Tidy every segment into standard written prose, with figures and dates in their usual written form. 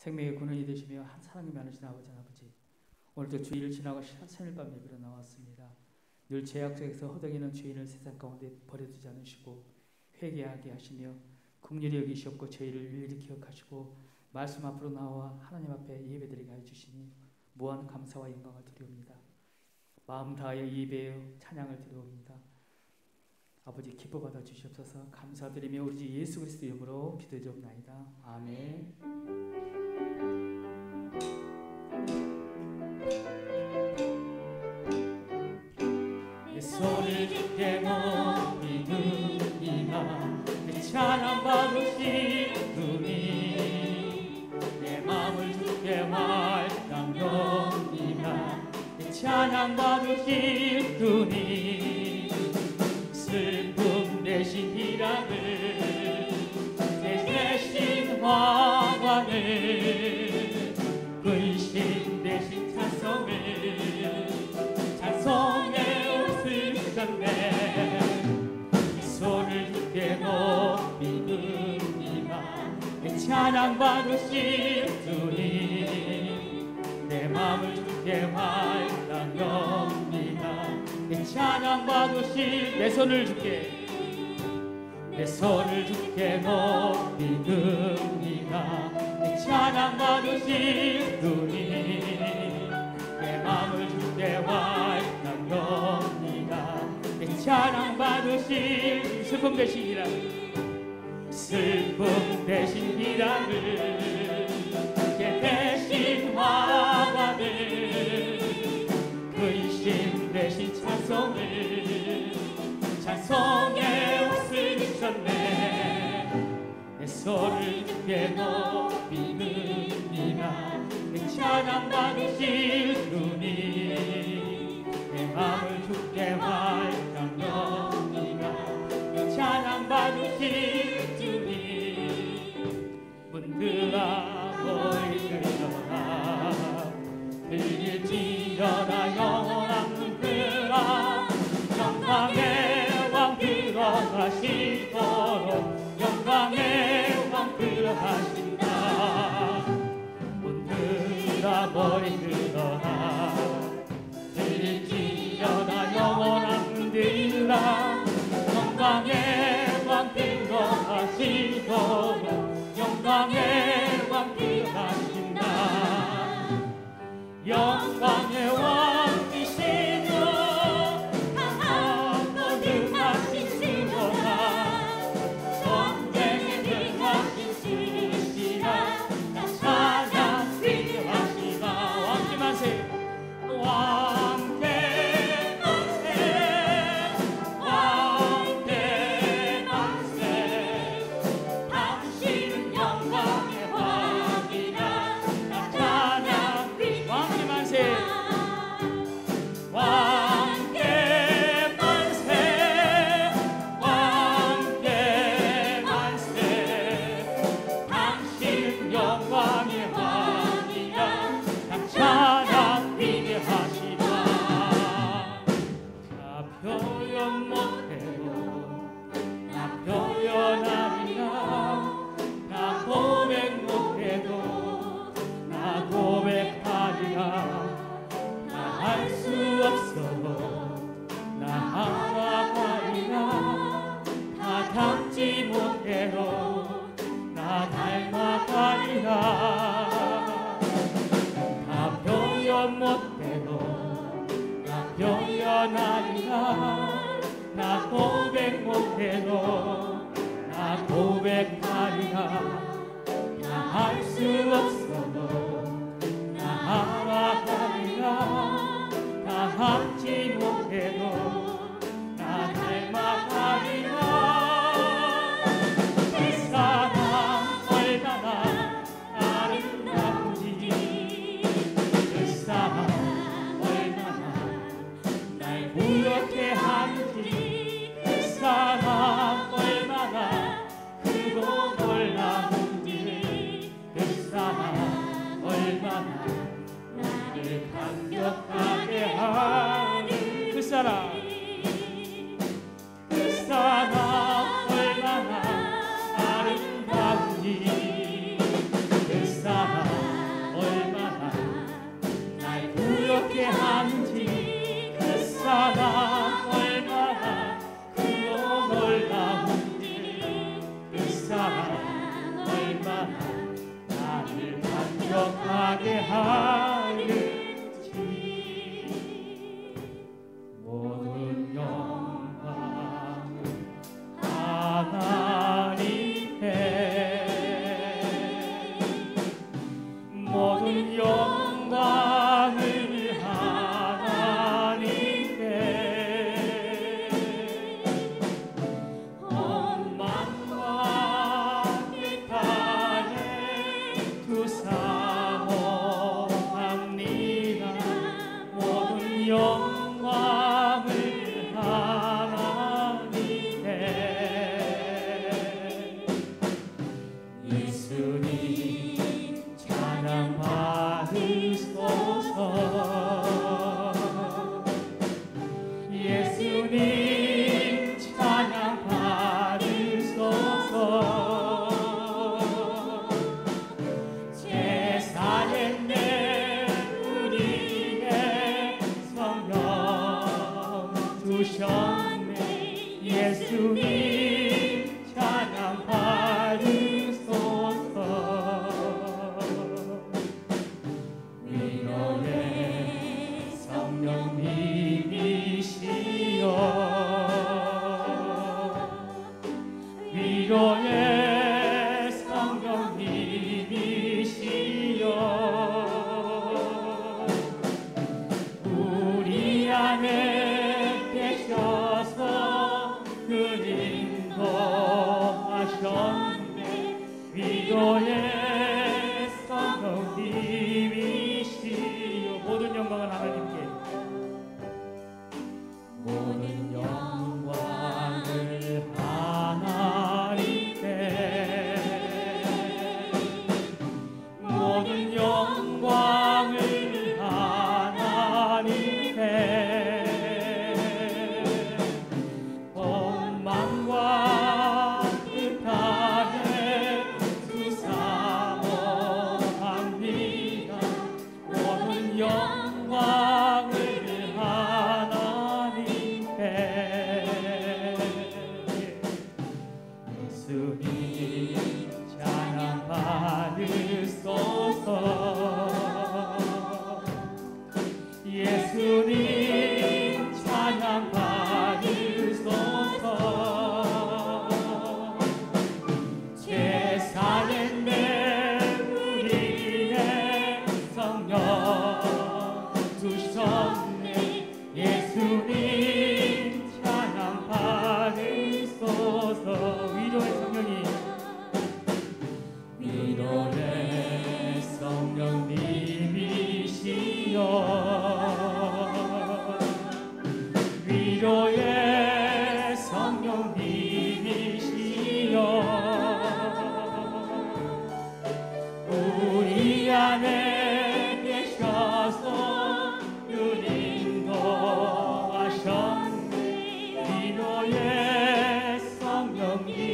생명의 근원이 되시며 사랑이 많으신 아버지, 오늘도 주일을 지나고 생일밤 예배로 나왔습니다. 늘 죄악 속에서 허덕이는 죄인을 세상 가운데 버려두지 않으시고 회개하게 하시며 긍휼히 여기시옵고 저희를 일일이 기억하시고 말씀 앞으로 나와 하나님 앞에 예배드리게 해주시니 무한 감사와 영광을 드리옵니다. 마음 다하여 예배하여 찬양을 드리옵니다. 아버지 기뻐 받아 주시옵소서. 감사드리며 우리 주 예수 그리스도 이름으로 기도드리옵나이다. 아멘. 내 손을 주께 높이 드리나 내 찬양 받으시느니 내 마음을 주께 활당하리나 내 찬양 받으시느니 슬픔 대신 희락을 내 대신 화관을 근심 대신 찬송을 찬송의 옷을 주셨네. 이 손을 주께 높이 드리나 내 찬양 받으시느니 내 마음을 주께 활당합니다. 내 찬양 받으실 내 손을 주께 높이 드리나 내 찬양 받으시느니 내 마음을 주께 활당합니다. 내 찬양 받으실 슬픔 대신 희락을 내 대신 화관을 근심 대신 찬송의 옷을 주셨네. 내 손을 주께 높이 드리나 내 찬양 받으시느니 내 마음을 주께 활당합니다. 내 찬양 받으실 주님 문들아 보이들어라 들릴지어다 영원한 문들아 영광의 왕 들어가시도록 영광의 왕 들어가신다. 문들아 머리 들어라 들릴지어다 영원한 문들아 영광의 왕 들어가시도록 영광의 왕 들어가신다. 영광의 왕이시죠 강하고 능하신 스모나 전쟁에 능하신 스시라 나 찬양 드리하시나. 왕께 만세 왕께 만세 왕께 만세 당신은 영광의 왕이라 나 찬양 왕께 만세 왕께 만세 왕께 만세 당신 영광의 왕이라 나 찬양 위대하시다. 나 표현 못해도 나 표현하리라 나 고백 못해도 나 고백하리라 나 할 수 없어도 나 알아가리라 나 닮지 못해도 나 닮아가리라 나 표현 못해도 나 표현하리라 나 고백 못해도 나 고백하리라 나 할 수 없어도 나 알아가리라 나 함지 못해도 나 닮아가리라. 이 사랑 얼마나 아름다운지 그 사랑 얼마나 날 부럽게 하는지 그 사랑 얼마나 크고 놀라운지 그 사랑 하게 하는지 모든 영광을 하나님께 모든 영광을 하나님께 온 만과 이 땅에 두사모합니다. 모든 영광을 하나님께 예수님 찬양 받으소서. 예수님 찬양 받으소서. 제사했네 우리의 성령 주셨네. 예수님 찬양 받으소서. 위로의 성령님이시여 위로의 성령님이시여 우리 안에 계셔서 그 인도하셨네. 위로의 성령님이시여 모든 영광을 하나님께 모든 영광을 하나님께 모든 영광을 하나님께 온 만과 그 땅에 두사모합니다. 모든 영광을 하나님께 예수님 찬양 받으소서. 예수님 찬양 받으소서. 제사했네 우리의 성령 주셨네. 예수님 찬양 받으소서. 위로의 성령이 위로의 성령님이시여 위로의 성령님이시여 우리 안에 계셔서 그 인도하셨네. 위로의 성령님이시여.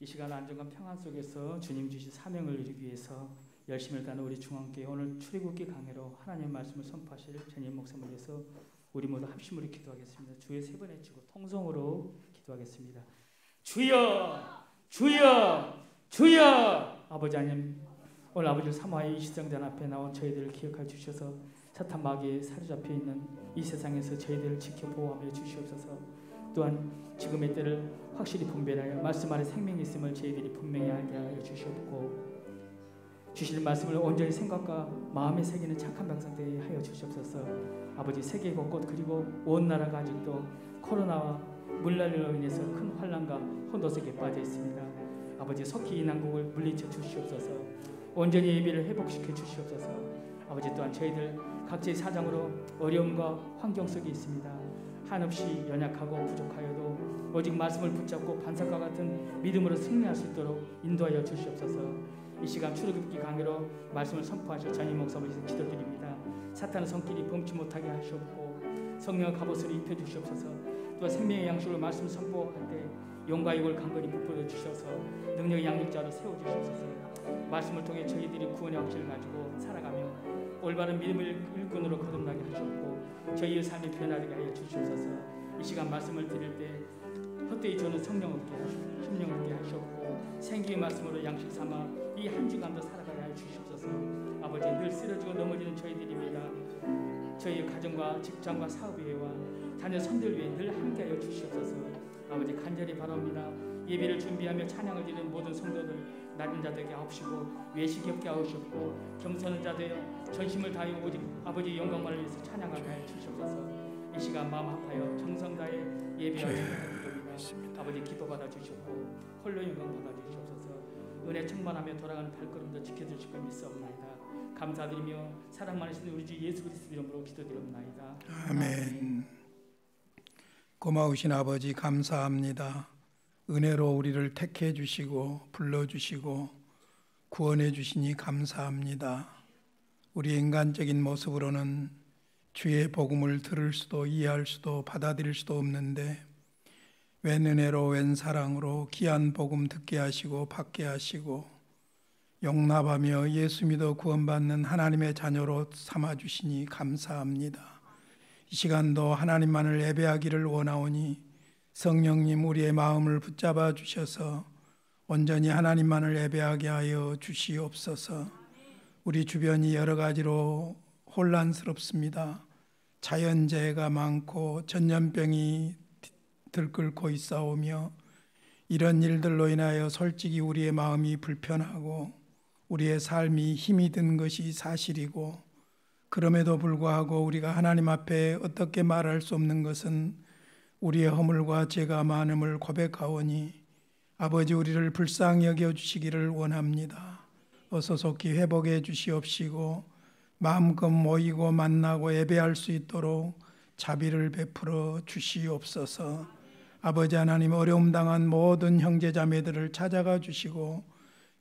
이 시간 안정과 평안 속에서 주님 주신 사명을 이루기 위해서 열심을 다하는 우리 중앙교회 오늘 출애굽기 강해로 하나님의 말씀을 선포하실 전임 목사님을 위해서 우리 모두 합심으로 기도하겠습니다. 주의 세 번 외치고 통성으로 기도하겠습니다. 주여 주여 주여. 아버지 하나님 오늘 아버지를 사모하여 이 시장단 앞에 나온 저희들을 기억하여 주셔서 사탄 마귀에 사로잡혀 있는 이 세상에서 저희들을 지켜 보호하며 주시옵소서. 또한 지금의 때를 확실히 분별하여 말씀 안에 생명이 있음을 저희들이 분명히 알게 하여 주시옵고 주시는 말씀을 온전히 생각과 마음에 새기는 착한 백성되게 하여 주시옵소서. 아버지 세계 곳곳 그리고 온 나라가 아직도 코로나와 물난리로 인해서 큰 환난과 혼돈 속에 빠져 있습니다. 아버지 속히 이 난국을 물리쳐 주시옵소서. 온전히 예배를 회복시켜 주시옵소서. 아버지 또한 저희들 각자의 사정으로 어려움과 환경 속에 있습니다. 한없이 연약하고 부족하여도 오직 말씀을 붙잡고 반석과 같은 믿음으로 승리할 수 있도록 인도하여 주시옵소서. 이 시간 출애굽기 강해로 말씀을 선포하실 전임 목사님께서 기도드립니다. 사탄의 손길이 범치 못하게 하시옵고 성령의 갑옷을 입혀주시옵소서. 또한 생명의 양식으로 말씀 선포할 때 용과 육을 강건히 부풀어 주셔서 능력의 양육자로 세워주시옵소서. 말씀을 통해 저희들이 구원의 확신을 가지고 살아가며 올바른 믿음의 일꾼으로 거듭나게 하셨고 저희의 삶이 변화되게 하여 주시옵소서. 이 시간 말씀을 드릴 때 헛되이 저는 성령 없게 심령 없게 하셨고 생기의 말씀으로 양식 삼아 이 한 주간도 살아가야 해 주시옵소서. 아버지, 늘 쓰러지고 넘어지는 저희들입니다. 저희의 가정과 직장과 사업위와 자녀 손들 위해 늘 함께하여 주시옵소서. 아버지, 간절히 바랍니다. 예배를 준비하며 찬양을 드리는 모든 성도들 낮은 자들에게 하옵시고 외식이 없게 하옵시고 겸손한 자들 전심을 다하여 오직 아버지 영광만을 위해서 찬양하게 하여 주시옵소서. 이 시간 마음 아파요 정성 다해 예배하시옵소서. 아버지, 기뻐 받아 주시고 홀로 영광 받아 주시옵소서. 은혜 충만하며 돌아가는 발걸음도 지켜주실 걸 믿사옵나이다. 감사드리며 사랑 많으신 우리 주 예수 그리스도 이름으로 기도드립나이다. 아멘. 고마우신 아버지 감사합니다. 은혜로 우리를 택해 주시고 불러주시고 구원해 주시니 감사합니다. 우리 인간적인 모습으로는 주의 복음을 들을 수도 이해할 수도 받아들일 수도 없는데 웬 은혜로 웬 사랑으로 귀한 복음 듣게 하시고 받게 하시고 용납하며 예수 믿어 구원받는 하나님의 자녀로 삼아주시니 감사합니다. 이 시간도 하나님만을 예배하기를 원하오니 성령님 우리의 마음을 붙잡아 주셔서 온전히 하나님만을 예배하게 하여 주시옵소서. 우리 주변이 여러 가지로 혼란스럽습니다. 자연재해가 많고 전염병이 들끓고 있사오며 이런 일들로 인하여 솔직히 우리의 마음이 불편하고 우리의 삶이 힘이 든 것이 사실이고 그럼에도 불구하고 우리가 하나님 앞에 어떻게 말할 수 없는 것은 우리의 허물과 죄가 많음을 고백하오니 아버지 우리를 불쌍히 여겨주시기를 원합니다. 어서 속히 회복해 주시옵시고 마음껏 모이고 만나고 예배할 수 있도록 자비를 베풀어 주시옵소서. 아버지 하나님, 어려움 당한 모든 형제자매들을 찾아가 주시고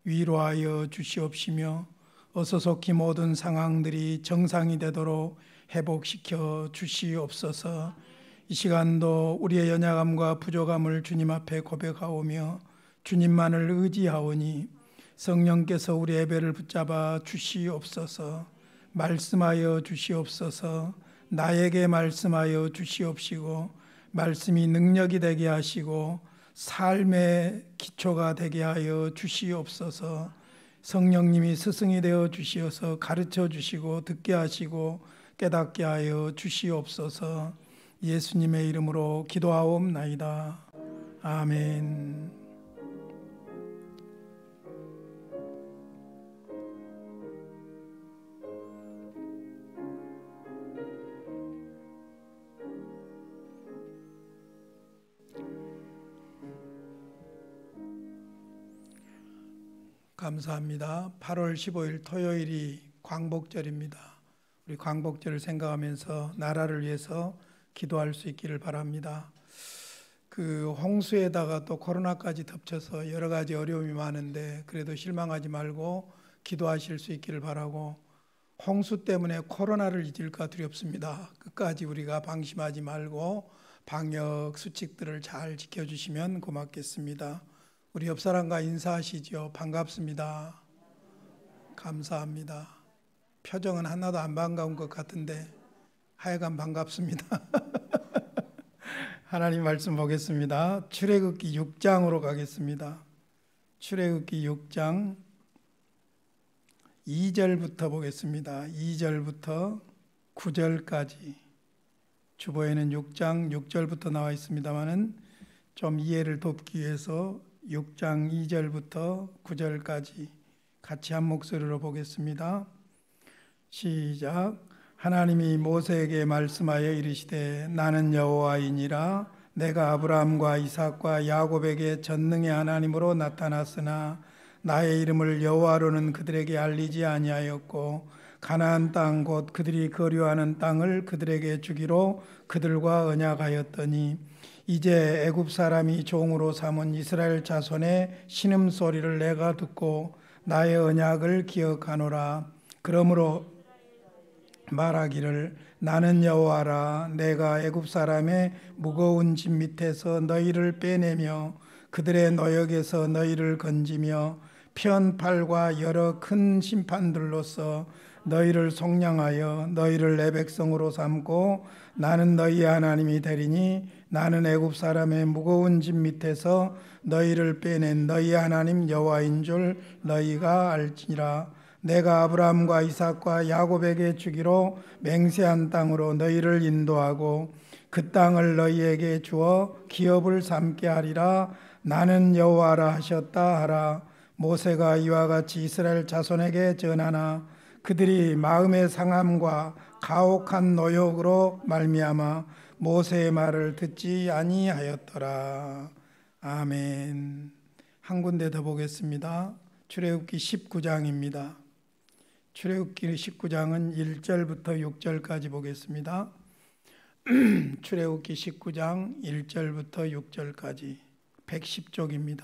위로하여 주시옵시며 어서 속히 모든 상황들이 정상이 되도록 회복시켜 주시옵소서. 이 시간도 우리의 연약함과 부족함을 주님 앞에 고백하오며 주님만을 의지하오니 성령께서 우리 예배를 붙잡아 주시옵소서. 말씀하여 주시옵소서. 나에게 말씀하여 주시옵시고 말씀이 능력이 되게 하시고 삶의 기초가 되게 하여 주시옵소서. 성령님이 스승이 되어 주시어서 가르쳐 주시고 듣게 하시고 깨닫게 하여 주시옵소서. 예수님의 이름으로 기도하옵나이다. 아멘. 감사합니다. 8월 15일 토요일이 광복절입니다. 우리 광복절을 생각하면서 나라를 위해서 기도할 수 있기를 바랍니다. 그 홍수에다가 또 코로나까지 덮쳐서 여러 가지 어려움이 많은데 그래도 실망하지 말고 기도하실 수 있기를 바라고, 홍수 때문에 코로나를 잊을까 두렵습니다. 끝까지 우리가 방심하지 말고 방역 수칙들을 잘 지켜주시면 고맙겠습니다. 우리 옆 사람과 인사하시죠. 반갑습니다. 감사합니다. 표정은 하나도 안 반가운 것 같은데 하여간 반갑습니다. 하나님 말씀 보겠습니다. 출애굽기 6장으로 가겠습니다. 출애굽기 6장 2절부터 보겠습니다. 2절부터 9절까지. 주보에는 6장 6절부터 나와 있습니다만은 좀 이해를 돕기 위해서 6장 2절부터 9절까지 같이 한 목소리로 보겠습니다. 시작. 하나님이 모세에게 말씀하여 이르시되 나는 여호와이니라. 내가 아브라함과 이삭과 야곱에게 전능의 하나님으로 나타났으나 나의 이름을 여호와로는 그들에게 알리지 아니하였고 가나안 땅 곧 그들이 거류하는 땅을 그들에게 주기로 그들과 언약하였더니 이제 애굽 사람이 종으로 삼은 이스라엘 자손의 신음소리를 내가 듣고 나의 언약을 기억하노라. 그러므로 말하기를 나는 여호와라. 내가 애굽 사람의 무거운 짐 밑에서 너희를 빼내며 그들의 노역에서 너희를 건지며 편팔과 여러 큰 심판들로서 너희를 속량하여 너희를 내 백성으로 삼고 나는 너희 하나님이 되리니 나는 애굽 사람의 무거운 짐 밑에서 너희를 빼낸 너희 하나님 여호와인 줄 너희가 알지니라. 내가 아브라함과 이삭과 야곱에게 주기로 맹세한 땅으로 너희를 인도하고 그 땅을 너희에게 주어 기업을 삼게 하리라. 나는 여호와라 하셨다 하라. 모세가 이와 같이 이스라엘 자손에게 전하나 그들이 마음의 상함과 가혹한 노역으로 말미암아 모세의 말을 듣지 아니하였더라. 아멘. 한 군데 더 보겠습니다. 출애굽기 19장입니다. 출애굽기 19장은 1절부터 6절까지 보겠습니다. 출애굽기 19장 1절부터 6절까지 110쪽입니다.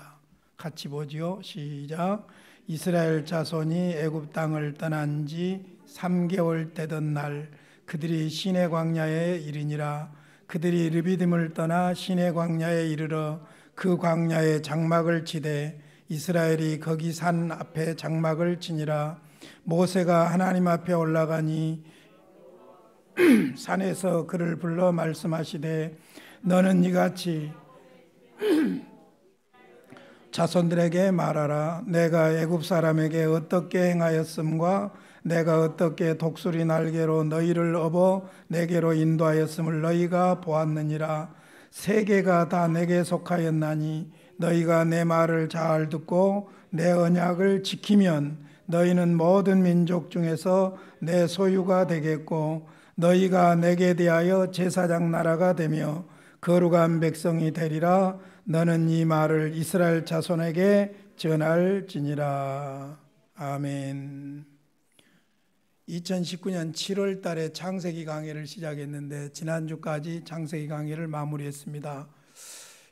같이 보지요. 시작. 이스라엘 자손이 애굽 땅을 떠난 지 3개월 되던 날 그들이 시내 광야에 이르니라. 그들이 르비딤을 떠나 시내 광야에 이르러 그 광야에 장막을 치되 이스라엘이 거기 산 앞에 장막을 치니라. 모세가 하나님 앞에 올라가니 산에서 그를 불러 말씀하시되 너는 이같이 자손들에게 말하라. 내가 애굽 사람에게 어떻게 행하였음과 내가 어떻게 독수리 날개로 너희를 업어 내게로 인도하였음을 너희가 보았느니라. 세계가 다 내게 속하였나니 너희가 내 말을 잘 듣고 내 언약을 지키면 너희는 모든 민족 중에서 내 소유가 되겠고 너희가 내게 대하여 제사장 나라가 되며 거룩한 백성이 되리라. 너는 이 말을 이스라엘 자손에게 전할지니라. 아멘. 2019년 7월 달에 창세기 강의를 시작했는데 지난주까지 창세기 강의를 마무리했습니다.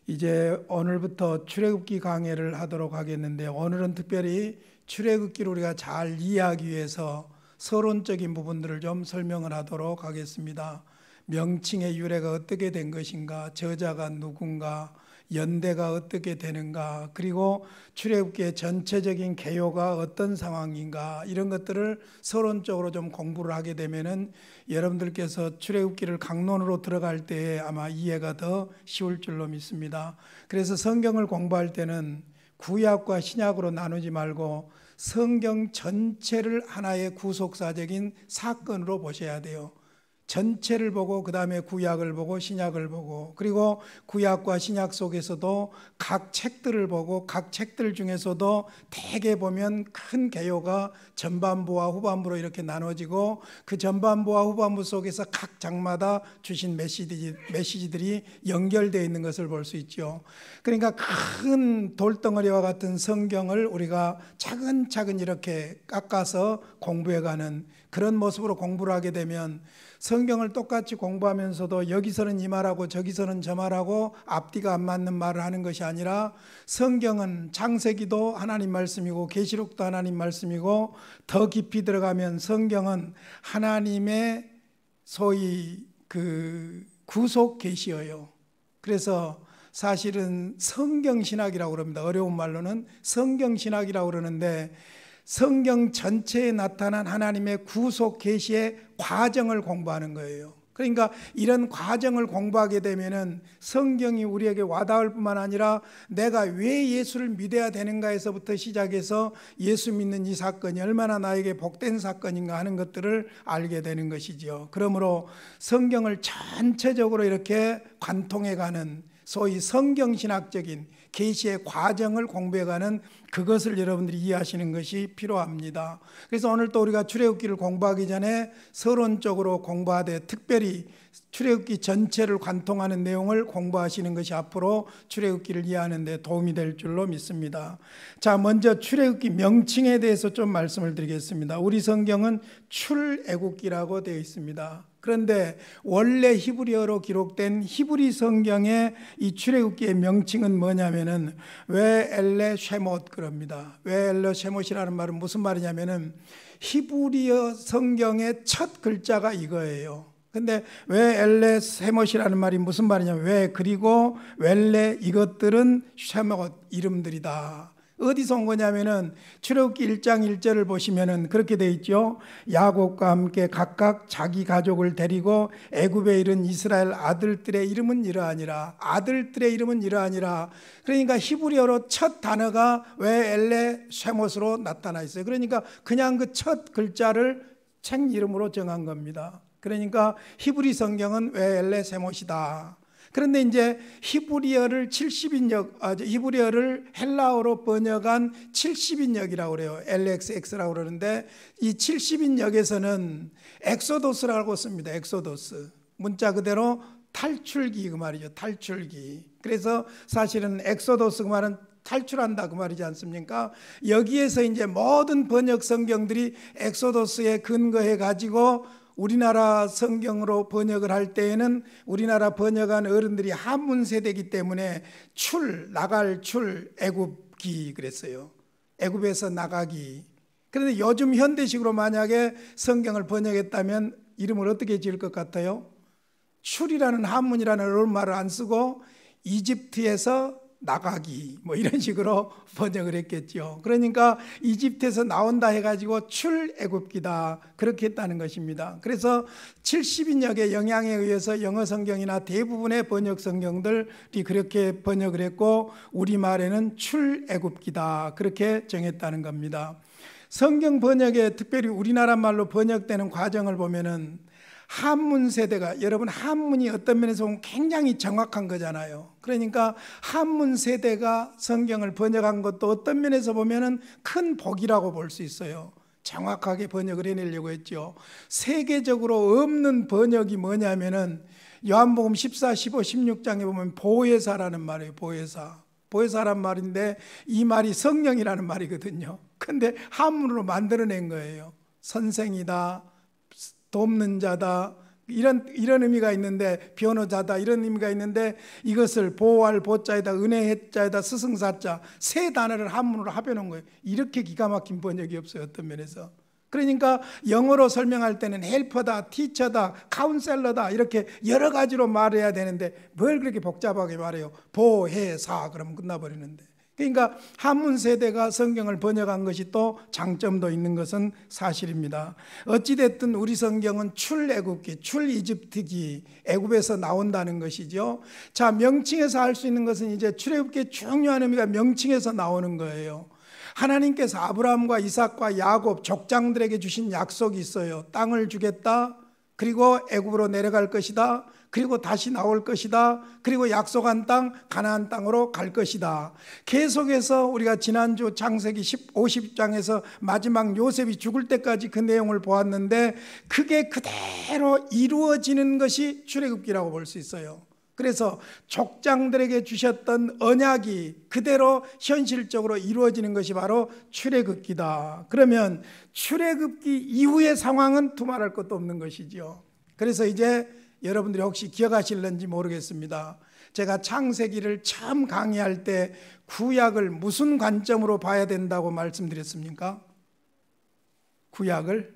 이제 오늘부터 출애굽기 강의를 하도록 하겠는데 오늘은 특별히 출애굽기를 우리가 잘 이해하기 위해서 서론적인 부분들을 좀 설명을 하도록 하겠습니다. 명칭의 유래가 어떻게 된 것인가, 저자가 누군가, 연대가 어떻게 되는가, 그리고 출애굽기의 전체적인 개요가 어떤 상황인가, 이런 것들을 서론적으로 좀 공부를 하게 되면은 여러분들께서 출애굽기를 강론으로 들어갈 때에 아마 이해가 더 쉬울 줄로 믿습니다. 그래서 성경을 공부할 때는 구약과 신약으로 나누지 말고 성경 전체를 하나의 구속사적인 사건으로 보셔야 돼요. 전체를 보고 그 다음에 구약을 보고 신약을 보고, 그리고 구약과 신약 속에서도 각 책들을 보고 각 책들 중에서도 대개 보면 큰 개요가 전반부와 후반부로 이렇게 나눠지고 그 전반부와 후반부 속에서 각 장마다 주신 메시지들이 연결되어 있는 것을 볼 수 있죠. 그러니까 큰 돌덩어리와 같은 성경을 우리가 차근차근 이렇게 깎아서 공부해가는 그런 모습으로 공부를 하게 되면 성경을 똑같이 공부하면서도 여기서는 이 말하고 저기서는 저 말하고 앞뒤가 안 맞는 말을 하는 것이 아니라 성경은 창세기도 하나님 말씀이고 계시록도 하나님 말씀이고 더 깊이 들어가면 성경은 하나님의 소위 그 구속 계시예요. 그래서 사실은 성경신학이라고 그럽니다. 어려운 말로는 성경신학이라고 그러는데 성경 전체에 나타난 하나님의 구속 계시의 과정을 공부하는 거예요. 그러니까 이런 과정을 공부하게 되면은 성경이 우리에게 와닿을 뿐만 아니라 내가 왜 예수를 믿어야 되는가에서부터 시작해서 예수 믿는 이 사건이 얼마나 나에게 복된 사건인가 하는 것들을 알게 되는 것이죠. 그러므로 성경을 전체적으로 이렇게 관통해가는 소위 성경신학적인 계시의 과정을 공부해가는 그것을 여러분들이 이해하시는 것이 필요합니다. 그래서 오늘 또 우리가 출애굽기를 공부하기 전에 서론적으로 공부하되 특별히 출애굽기 전체를 관통하는 내용을 공부하시는 것이 앞으로 출애굽기를 이해하는 데 도움이 될 줄로 믿습니다. 자, 먼저 출애굽기 명칭에 대해서 좀 말씀을 드리겠습니다. 우리 성경은 출애굽기라고 되어 있습니다. 그런데 원래 히브리어로 기록된 히브리 성경의 이 출애굽기의 명칭은 뭐냐면은 웨엘레 쉐못 그럽니다. 웨엘레 쉐못이라는 말은 무슨 말이냐면은 히브리어 성경의 첫 글자가 이거예요. 근데 왜 엘레 쉐못이라는 말이 무슨 말이냐면 왜 그리고 웰레 이것들은 쉐못 이름들이다. 어디서 온 거냐면은 출애굽기 1장 1절을 보시면은 그렇게 돼 있죠. 야곱과 함께 각각 자기 가족을 데리고 애굽에 이른 이스라엘 아들들의 이름은 이러하니라. 아들들의 이름은 이러하니라. 그러니까 히브리어로 첫 단어가 왜 엘레 쉐못으로 나타나 있어요. 그러니까 그냥 그 첫 글자를 책 이름으로 정한 겁니다. 그러니까 히브리 성경은 왜 엘레 쉐못이다. 그런데 이제 히브리어를 헬라어로 번역한 70인역이라고 그래요. LXX라고 그러는데 이 70인역에서는 엑소도스라고 씁니다. 엑소도스. 문자 그대로 탈출기 그 말이죠. 탈출기. 그래서 사실은 엑소도스 그 말은 탈출한다 그 말이지 않습니까? 여기에서 이제 모든 번역 성경들이 엑소도스에 근거해 가지고 우리나라 성경으로 번역을 할 때에는 우리나라 번역한 어른들이 한문 세대이기 때문에 나갈 애굽기 그랬어요. 애굽에서 나가기. 그런데 요즘 현대식으로 만약에 성경을 번역했다면 이름을 어떻게 지을 것 같아요? 출이라는 한문이라는 어려운 말을 안 쓰고 이집트에서 나가기 뭐 이런 식으로 번역을 했겠죠. 그러니까 이집트에서 나온다 해가지고 출애굽기다 그렇게 했다는 것입니다. 그래서 70인역의 영향에 의해서 영어 성경이나 대부분의 번역 성경들이 그렇게 번역을 했고 우리말에는 출애굽기다 그렇게 정했다는 겁니다. 성경 번역에 특별히 우리나라 말로 번역되는 과정을 보면은 한문 세대가 여러분 한문이 어떤 면에서 보면 굉장히 정확한 거잖아요. 그러니까 한문 세대가 성경을 번역한 것도 어떤 면에서 보면은 큰 복이라고 볼 수 있어요. 정확하게 번역을 해내려고 했죠. 세계적으로 없는 번역이 뭐냐면은 요한복음 14, 15, 16장에 보면 보혜사라는 말이에요. 보혜사란 말인데 이 말이 성령이라는 말이거든요. 근데 한문으로 만들어낸 거예요. 선생이다, 돕는 자다 이런 의미가 있는데 변호자다 이런 의미가 있는데 이것을 보호할 보자에다 은혜의 자에다 스승사자 세 단어를 한문으로 합해놓은 거예요. 이렇게 기가 막힌 번역이 없어요. 어떤 면에서. 그러니까 영어로 설명할 때는 헬퍼다, 티처다, 카운셀러다 이렇게 여러 가지로 말해야 되는데 뭘 그렇게 복잡하게 말해요. 보혜사 그러면 끝나버리는데. 그러니까 한문 세대가 성경을 번역한 것이 또 장점도 있는 것은 사실입니다. 어찌됐든 우리 성경은 출애굽기, 출이집트기, 애굽에서 나온다는 것이죠. 자, 명칭에서 할 수 있는 것은 이제 출애굽기의 중요한 의미가 명칭에서 나오는 거예요. 하나님께서 아브라함과 이삭과 야곱 족장들에게 주신 약속이 있어요. 땅을 주겠다. 그리고 애굽으로 내려갈 것이다. 그리고 다시 나올 것이다. 그리고 약속한 땅 가나안 땅으로 갈 것이다. 계속해서 우리가 지난주 창세기 50장에서 마지막 요셉이 죽을 때까지 그 내용을 보았는데 그게 그대로 이루어지는 것이 출애굽기라고 볼 수 있어요. 그래서 족장들에게 주셨던 언약이 그대로 현실적으로 이루어지는 것이 바로 출애굽기다. 그러면 출애굽기 이후의 상황은 두말할 것도 없는 것이죠. 그래서 이제 여러분들이 혹시 기억하실는지 모르겠습니다. 제가 창세기를 처음 강의할 때 구약을 무슨 관점으로 봐야 된다고 말씀드렸습니까? 구약을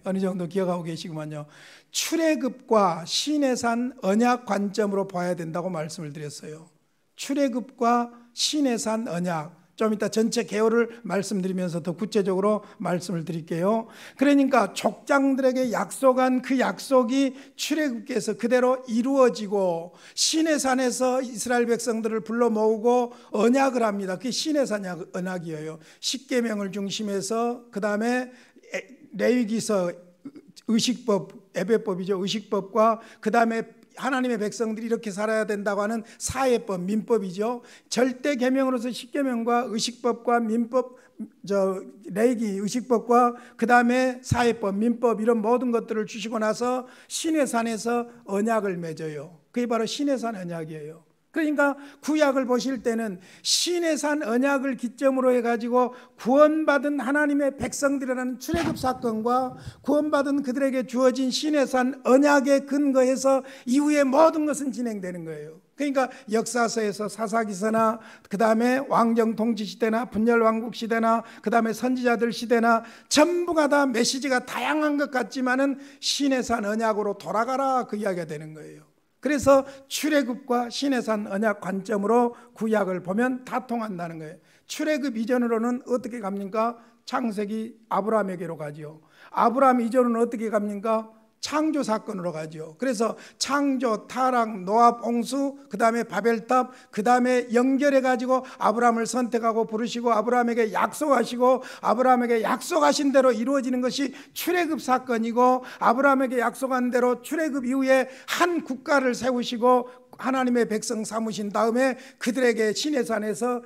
어느 정도 기억하고 계시구만요. 출애굽과 시내산 언약 관점으로 봐야 된다고 말씀을 드렸어요. 출애굽과 시내산 언약. 좀 이따 전체 개요를 말씀드리면서 더 구체적으로 말씀을 드릴게요. 그러니까 족장들에게 약속한 그 약속이 출애굽기에서 그대로 이루어지고 시내산에서 이스라엘 백성들을 불러 모으고 언약을 합니다. 그게 시내산 언약이에요. 십계명을 중심해서 그 다음에 레위기서 의식법, 에베법이죠. 의식법과 그 다음에 하나님의 백성들이 이렇게 살아야 된다고 하는 사회법, 민법이죠. 절대 계명으로서 십계명과 의식법과 민법, 레위기 의식법과 그 다음에 사회법, 민법 이런 모든 것들을 주시고 나서 시내산에서 언약을 맺어요. 그게 바로 시내산 언약이에요. 그러니까 구약을 보실 때는 시내산 언약을 기점으로 해가지고 구원받은 하나님의 백성들이라는 출애굽 사건과 구원받은 그들에게 주어진 시내산 언약에 근거해서 이후의 모든 것은 진행되는 거예요. 그러니까 역사서에서 사사기서나 그 다음에 왕정 통치 시대나 분열 왕국 시대나 그 다음에 선지자들 시대나 전부가 다 메시지가 다양한 것 같지만은 시내산 언약으로 돌아가라 그 이야기가 되는 거예요. 그래서 출애굽과 시내산 언약 관점으로 구약을 보면 다 통한다는 거예요. 출애굽 이전으로는 어떻게 갑니까? 창세기 아브라함에게로 가죠. 아브라함 이전으로는 어떻게 갑니까? 창조 사건으로 가죠. 그래서 창조, 타락, 노아, 홍수, 그 다음에 바벨탑, 그 다음에 연결해 가지고 아브라함을 선택하고 부르시고 아브라함에게 약속하시고 아브라함에게 약속하신 대로 이루어지는 것이 출애굽 사건이고, 아브라함에게 약속한 대로 출애굽 이후에 한 국가를 세우시고 하나님의 백성 삼으신 다음에 그들에게 시내산에서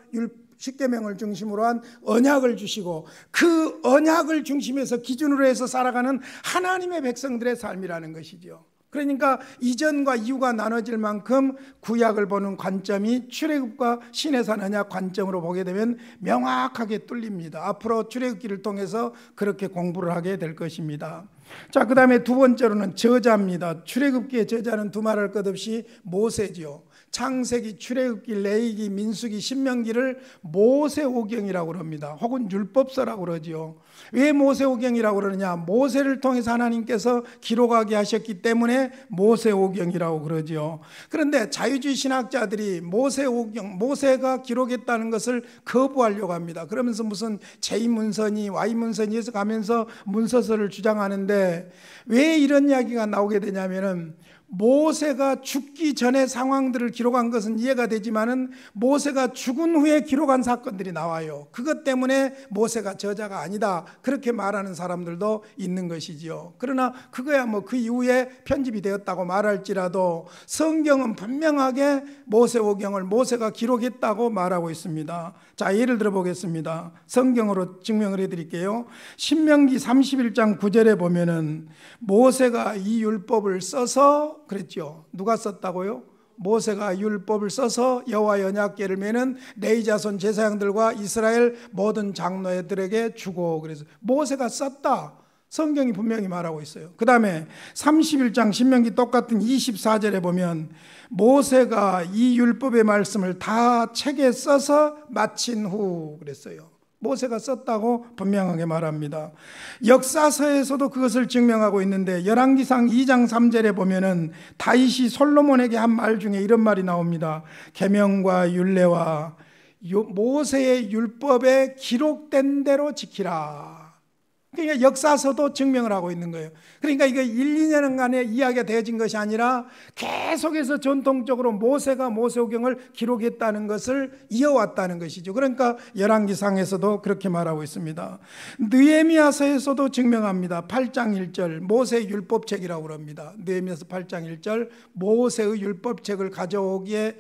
십계명을 중심으로 한 언약을 주시고, 그 언약을 중심에서 기준으로 해서 살아가는 하나님의 백성들의 삶이라는 것이죠. 그러니까 이전과 이후가 나눠질 만큼 구약을 보는 관점이 출애굽과 시내산 언약 관점으로 보게 되면 명확하게 뚫립니다. 앞으로 출애굽기를 통해서 그렇게 공부를 하게 될 것입니다. 자, 그 다음에 두 번째로는 저자입니다. 출애굽기의 저자는 두말할 것 없이 모세죠. 창세기, 출애굽기, 레위기, 민수기, 신명기를 모세오경이라고 그럽니다. 혹은 율법서라고 그러죠. 왜 모세오경이라고 그러느냐? 모세를 통해서 하나님께서 기록하게 하셨기 때문에 모세오경이라고 그러죠. 그런데 자유주의 신학자들이 모세오경, 모세가 기록했다는 것을 거부하려고 합니다. 그러면서 무슨 제2문서니 Y 문서니 해서 가면서 문서서를 주장하는데, 왜 이런 이야기가 나오게 되냐면은 모세가 죽기 전의 상황들을 기록한 것은 이해가 되지만은 모세가 죽은 후에 기록한 사건들이 나와요. 그것 때문에 모세가 저자가 아니다, 그렇게 말하는 사람들도 있는 것이지요. 그러나 그거야 뭐 그 이후에 편집이 되었다고 말할지라도 성경은 분명하게 모세오경을 모세가 기록했다고 말하고 있습니다. 자, 예를 들어 보겠습니다. 성경으로 증명을 해드릴게요. 신명기 31장 9절에 보면은 모세가 이 율법을 써서, 그랬죠. 누가 썼다고요? 모세가 율법을 써서 여호와의 언약궤를 매는 레위 자손 제사장들과 이스라엘 모든 장로들에게 주고, 그래서 모세가 썼다, 성경이 분명히 말하고 있어요. 그 다음에 31장 신명기 똑같은 24절에 보면 모세가 이 율법의 말씀을 다 책에 써서 마친 후 그랬어요. 모세가 썼다고 분명하게 말합니다. 역사서에서도 그것을 증명하고 있는데 열왕기상 2장 3절에 보면은 다윗이 솔로몬에게 한 말 중에 이런 말이 나옵니다. 계명과 율례와 모세의 율법에 기록된 대로 지키라. 그러니까 역사서도 증명을 하고 있는 거예요. 그러니까 이거 1, 2년간의 이야기가 되어진 것이 아니라 계속해서 전통적으로 모세가 모세오경을 기록했다는 것을 이어왔다는 것이죠. 그러니까 열왕기상에서도 그렇게 말하고 있습니다. 느헤미야서에서도 증명합니다. 8장 1절 모세의 율법책이라고 그럽니다. 느헤미야서 8장 1절 모세의 율법책을 가져오기에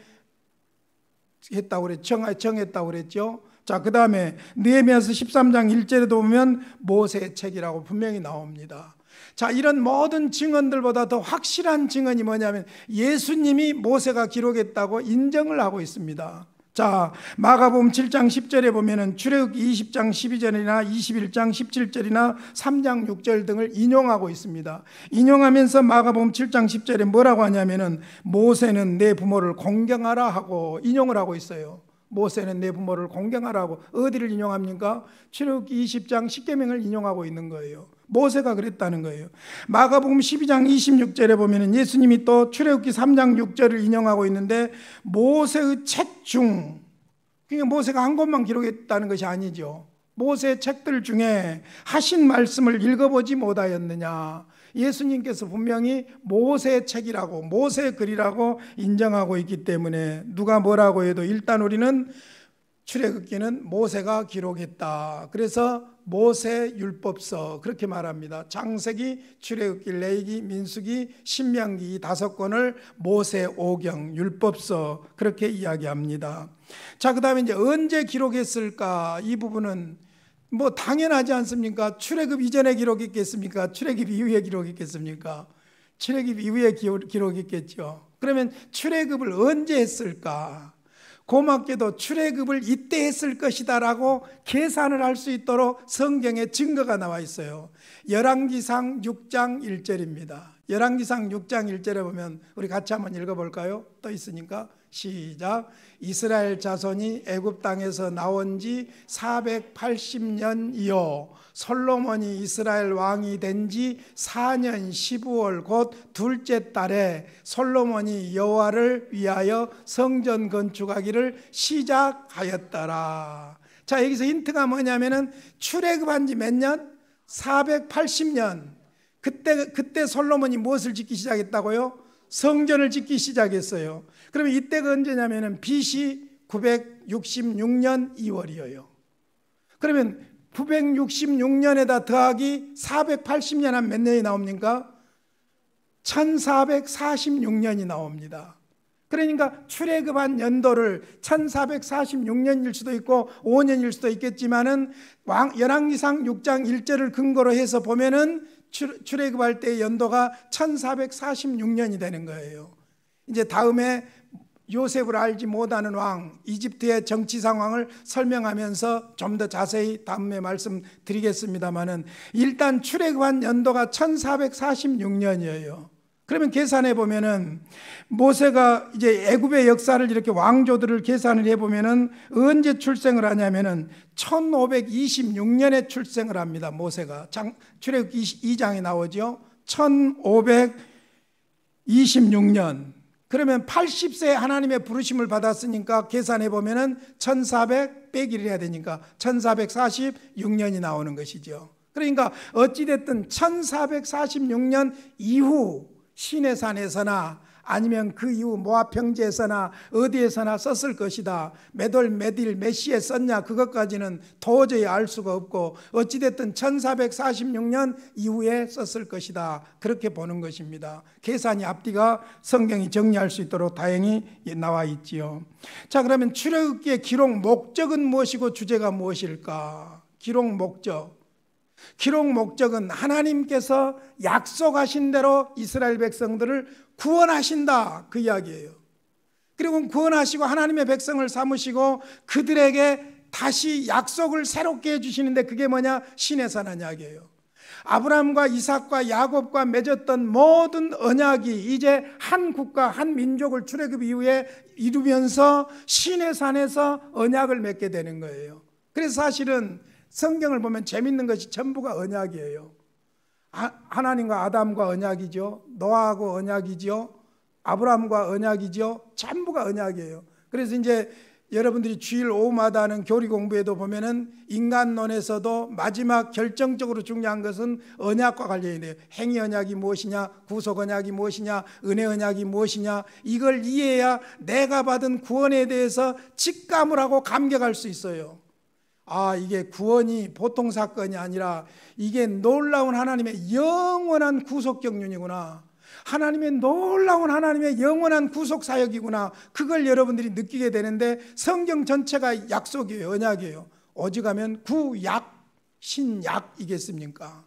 했다고 그랬죠. 정했다고 그랬죠. 자, 그 다음에 느헤미야서 13장 1절에도 보면 모세의 책이라고 분명히 나옵니다. 자, 이런 모든 증언들보다 더 확실한 증언이 뭐냐면 예수님이 모세가 기록했다고 인정을 하고 있습니다. 자, 마가복음 7장 10절에 보면은 출애굽기 20장 12절이나 21장 17절이나 3장 6절 등을 인용하고 있습니다. 인용하면서 마가복음 7장 10절에 뭐라고 하냐면은 모세는 내 부모를 공경하라 하고 인용을 하고 있어요. 모세는 내 부모를 공경하라고. 어디를 인용합니까? 출애굽기 20장 십계명을 인용하고 있는 거예요. 모세가 그랬다는 거예요. 마가복음 12장 26절에 보면 예수님이 또 출애굽기 3장 6절을 인용하고 있는데 모세의 책 중, 그러니까 모세가 한 것만 기록했다는 것이 아니죠. 모세의 책들 중에 하신 말씀을 읽어보지 못하였느냐. 예수님께서 분명히 모세의 책이라고 모세의 글이라고 인정하고 있기 때문에 누가 뭐라고 해도 일단 우리는 출애굽기는 모세가 기록했다. 그래서 모세 율법서 그렇게 말합니다. 창세기, 출애굽기, 레위기, 민수기, 신명기 이 5권을 모세오경 율법서 그렇게 이야기합니다. 자, 그다음에 이제 언제 기록했을까? 이 부분은 뭐 당연하지 않습니까? 출애굽 이전에 기록했겠습니까? 출애굽 이후에 기록했겠습니까? 출애굽 이후에 기록했겠죠. 그러면 출애굽을 언제 했을까? 고맙게도 출애굽을 이때 했을 것이다 라고 계산을 할 수 있도록 성경에 증거가 나와 있어요. 열왕기상 6장 1절입니다. 열왕기상 6장 1절에 보면 우리 같이 한번 읽어볼까요? 또 있으니까 시작. 이스라엘 자손이 애굽 땅에서 나온 지 480년이요 솔로몬이 이스라엘 왕이 된 지 4년 12월 곧 둘째 달에 솔로몬이 여호와를 위하여 성전 건축하기를 시작하였더라. 자, 여기서 힌트가 뭐냐면은 출애굽한 지 몇 년? 480년. 그때 솔로몬이 무엇을 짓기 시작했다고요? 성전을 짓기 시작했어요. 그러면 이때가 언제냐면은 BC 966년 2월이에요. 그러면 966년에다 더하기 480년 하면 몇 년이 나옵니까? 1446년이 나옵니다. 그러니까 출애굽한 연도를 1446년일 수도 있고 5년일 수도 있겠지만은 열왕기상 6장 1절을 근거로 해서 보면은 출애굽할 때의 연도가 1446년이 되는 거예요. 이제 다음에 요셉을 알지 못하는 왕, 이집트의 정치 상황을 설명하면서 좀 더 자세히 다음에 말씀드리겠습니다만은 일단 출애굽한 연도가 1446년이에요. 그러면 계산해 보면은 모세가 이제 애굽의 역사를 이렇게 왕조들을 계산을 해 보면은 언제 출생을 하냐면은 1526년에 출생을 합니다. 모세가 출애굽 2장에 나오죠. 1526년. 그러면 80세에 하나님의 부르심을 받았으니까 계산해 보면은 1400 빼기를 해야 되니까 1446년이 나오는 것이죠. 그러니까 어찌됐든 1446년 이후 시내산에서나 아니면 그 이후 모압 평지에서나 어디에서나 썼을 것이다. 몇 월, 몇 일, 몇 시에 썼냐 그것까지는 도저히 알 수가 없고 어찌됐든 1446년 이후에 썼을 것이다. 그렇게 보는 것입니다. 계산이 앞뒤가 성경이 정리할 수 있도록 다행히 나와 있지요. 자, 그러면 출애굽기의 기록 목적은 무엇이고 주제가 무엇일까? 기록 목적은 하나님께서 약속하신 대로 이스라엘 백성들을 구원하신다 그 이야기예요. 그리고 구원하시고 하나님의 백성을 삼으시고 그들에게 다시 약속을 새롭게 해주시는데 그게 뭐냐? 시내산 언약이에요. 아브라함과 이삭과 야곱과 맺었던 모든 언약이 이제 한 국가 한 민족을 출애굽 이후에 이루면서 시내산에서 언약을 맺게 되는 거예요. 그래서 사실은 성경을 보면 재밌는 것이 전부가 언약이에요. 하나님과 아담과 언약이죠. 노아하고 언약이죠. 아브라함과 언약이죠. 전부가 언약이에요. 그래서 이제 여러분들이 주일 오후마다 하는 교리 공부에도 보면은 인간론에서도 마지막 결정적으로 중요한 것은 언약과 관련이 돼요. 행위 언약이 무엇이냐, 구속 언약이 무엇이냐, 은혜 언약이 무엇이냐, 이걸 이해해야 내가 받은 구원에 대해서 직감을 하고 감격할 수 있어요. 아, 이게 구원이 보통 사건이 아니라 이게 놀라운 하나님의 영원한 구속 경륜이구나. 하나님의 놀라운 하나님의 영원한 구속 사역이구나. 그걸 여러분들이 느끼게 되는데 성경 전체가 약속이에요. 언약이에요. 오직하면 구약, 신약이겠습니까?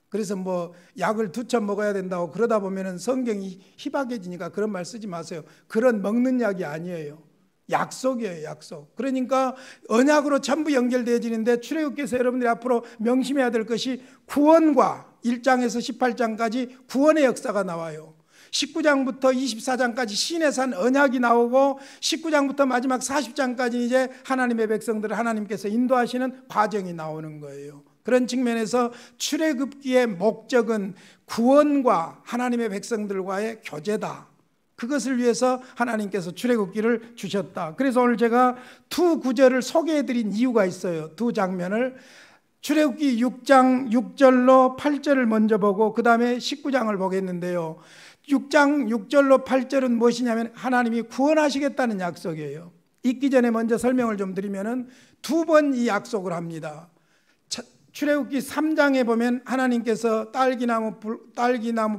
그래서 뭐 약을 2첩 먹어야 된다고 그러다 보면은 성경이 희박해지니까 그런 말 쓰지 마세요. 그런 먹는 약이 아니에요. 약속이에요, 약속. 그러니까 언약으로 전부 연결되어지는데 출애굽기에서 여러분들이 앞으로 명심해야 될 것이 구원과 1장에서 18장까지 구원의 역사가 나와요. 19장부터 24장까지 시내산 언약이 나오고 19장부터 마지막 40장까지 이제 하나님의 백성들을 하나님께서 인도하시는 과정이 나오는 거예요. 그런 측면에서 출애굽기의 목적은 구원과 하나님의 백성들과의 교제다. 그것을 위해서 하나님께서 출애굽기를 주셨다. 그래서 오늘 제가 두 구절을 소개해드린 이유가 있어요. 두 장면을. 출애굽기 6장 6절로 8절을 먼저 보고 그 다음에 19장을 보겠는데요. 6장 6절로 8절은 무엇이냐면 하나님이 구원하시겠다는 약속이에요. 읽기 전에 먼저 설명을 좀 드리면은 두 번 이 약속을 합니다. 출애굽기 3장에 보면 하나님께서 딸기나무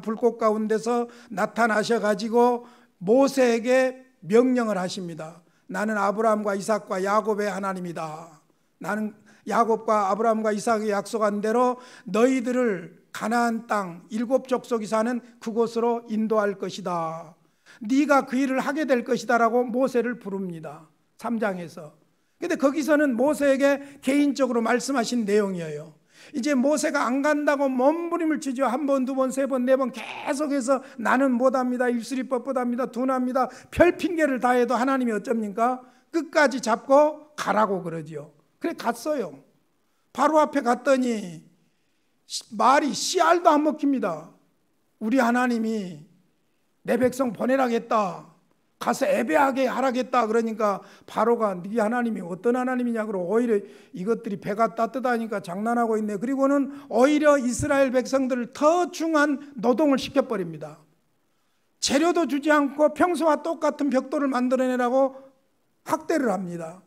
불꽃 가운데서 나타나셔가지고 모세에게 명령을 하십니다. 나는 아브라함과 이삭과 야곱의 하나님이다. 나는 야곱과 아브라함과 이삭이 약속한 대로 너희들을 가나안 땅 7 족속이 사는 그곳으로 인도할 것이다. 네가 그 일을 하게 될 것이다 라고 모세를 부릅니다. 3장에서. 근데 거기서는 모세에게 개인적으로 말씀하신 내용이에요. 이제 모세가 안 간다고 몸부림을 치죠. 한 번, 두 번, 세 번, 네 번 계속해서 나는 못합니다. 입술이 뻣뻣합니다. 둔합니다. 별 핑계를 다 해도 하나님이 어쩝니까? 끝까지 잡고 가라고 그러지요. 그래 갔어요. 바로 앞에 갔더니 말이 씨알도 안 먹힙니다. 우리 하나님이 내 백성 보내라겠다. 가서 예배하게 하라겠다. 그러니까 바로가 네 하나님이 어떤 하나님이냐 그러고 오히려 이것들이 배가 따뜻하니까 장난하고 있네. 그리고는 오히려 이스라엘 백성들을 더 중한 노동을 시켜버립니다. 재료도 주지 않고 평소와 똑같은 벽돌을 만들어내라고 학대를 합니다.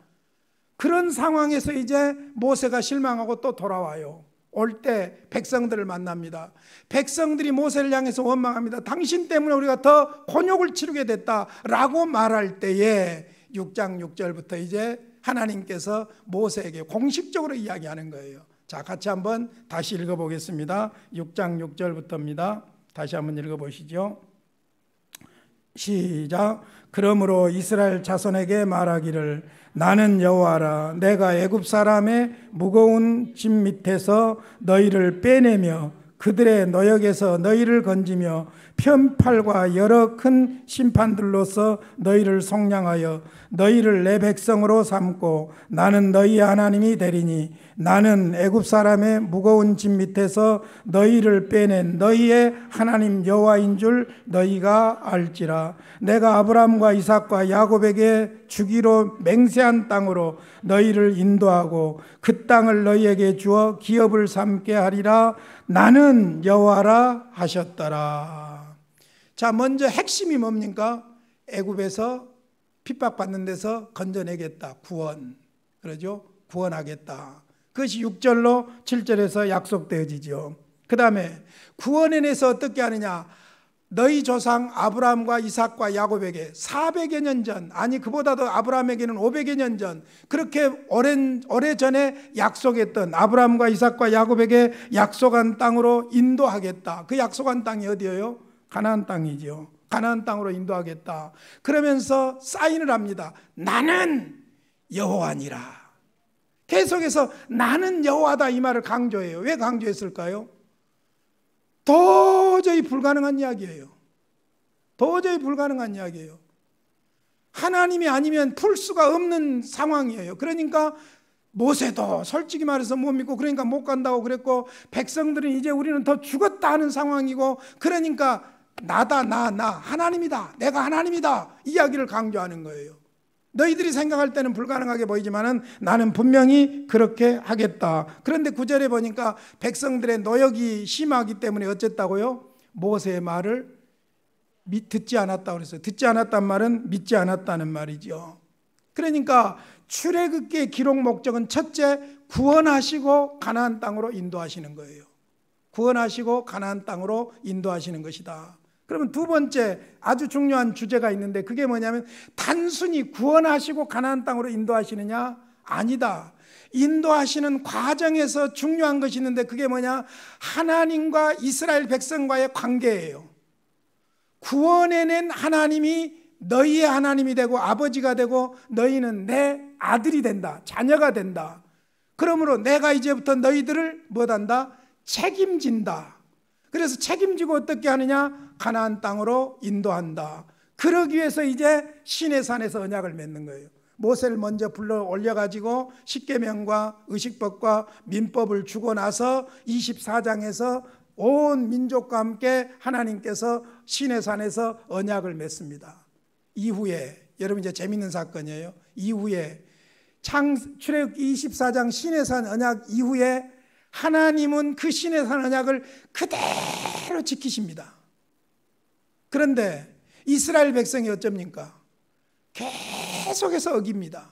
그런 상황에서 이제 모세가 실망하고 또 돌아와요. 올 때 백성들을 만납니다. 백성들이 모세를 향해서 원망합니다. 당신 때문에 우리가 더 곤욕을 치르게 됐다라고 말할 때에 6장 6절부터 이제 하나님께서 모세에게 공식적으로 이야기하는 거예요. 자, 같이 한번 다시 읽어보겠습니다. 6장 6절부터입니다. 다시 한번 읽어보시죠. 시작. 그러므로 이스라엘 자손에게 말하기를 나는 여호와라. 내가 애굽 사람의 무거운 짐 밑에서 너희를 빼내며 그들의 노역에서 너희를 건지며 편팔과 여러 큰 심판들로서 너희를 속량하여 너희를 내 백성으로 삼고 나는 너희 하나님이 되리니 나는 애굽 사람의 무거운 짐 밑에서 너희를 빼낸 너희의 하나님 여호와인 줄 너희가 알지라. 내가 아브라함과 이삭과 야곱에게 주기로 맹세한 땅으로 너희를 인도하고 그 땅을 너희에게 주어 기업을 삼게 하리라. 나는 여호와라 하셨더라. 자, 먼저 핵심이 뭡니까? 애굽에서 핍박받는 데서 건져내겠다. 구원. 그러죠? 구원하겠다. 그것이 6절로 7절에서 약속되어지죠. 그 다음에 구원해내서 어떻게 하느냐? 너희 조상 아브라함과 이삭과 야곱에게 400여 년 전, 아니 그보다도 아브라함에게는 500여 년 전, 그렇게 오래전에 약속했던 아브라함과 이삭과 야곱에게 약속한 땅으로 인도하겠다. 그 약속한 땅이 어디예요? 가나안 땅이죠. 가나안 땅으로 인도하겠다. 그러면서 사인을 합니다. 나는 여호와니라. 계속해서 나는 여호와다 이 말을 강조해요. 왜 강조했을까요? 도저히 불가능한 이야기예요. 도저히 불가능한 이야기예요. 하나님이 아니면 풀 수가 없는 상황이에요. 그러니까 모세도 솔직히 말해서 못 믿고 그러니까 못 간다고 그랬고 백성들은 이제 우리는 더 죽었다 하는 상황이고 그러니까 나다 나 하나님이다. 내가 하나님이다. 이야기를 강조하는 거예요. 너희들이 생각할 때는 불가능하게 보이지만은 나는 분명히 그렇게 하겠다. 그런데 9절에 보니까 백성들의 노역이 심하기 때문에 어쨌다고요? 모세의 말을 듣지 않았다고 그랬어요. 듣지 않았단 말은 믿지 않았다는 말이죠. 그러니까 출애굽기의 기록 목적은 첫째, 구원하시고 가나안 땅으로 인도하시는 거예요. 구원하시고 가나안 땅으로 인도하시는 것이다. 그러면 두 번째 아주 중요한 주제가 있는데 그게 뭐냐면 단순히 구원하시고 가나안 땅으로 인도하시느냐? 아니다. 인도하시는 과정에서 중요한 것이 있는데 그게 뭐냐? 하나님과 이스라엘 백성과의 관계예요. 구원해낸 하나님이 너희의 하나님이 되고 아버지가 되고 너희는 내 아들이 된다. 자녀가 된다. 그러므로 내가 이제부터 너희들을 뭐한다? 책임진다. 그래서 책임지고 어떻게 하느냐? 가나안 땅으로 인도한다. 그러기 위해서 이제 시내산에서 언약을 맺는 거예요. 모세를 먼저 불러 올려가지고 십계명과 의식법과 민법을 주고 나서 24장에서 온 민족과 함께 하나님께서 시내산에서 언약을 맺습니다. 이후에 여러분 이제 재밌는 사건이에요. 이후에 출애굽기 24장 시내산 언약 이후에 하나님은 그 시내산 언약을 그대로 지키십니다. 그런데 이스라엘 백성이 어쩝니까? 계속해서 어깁니다.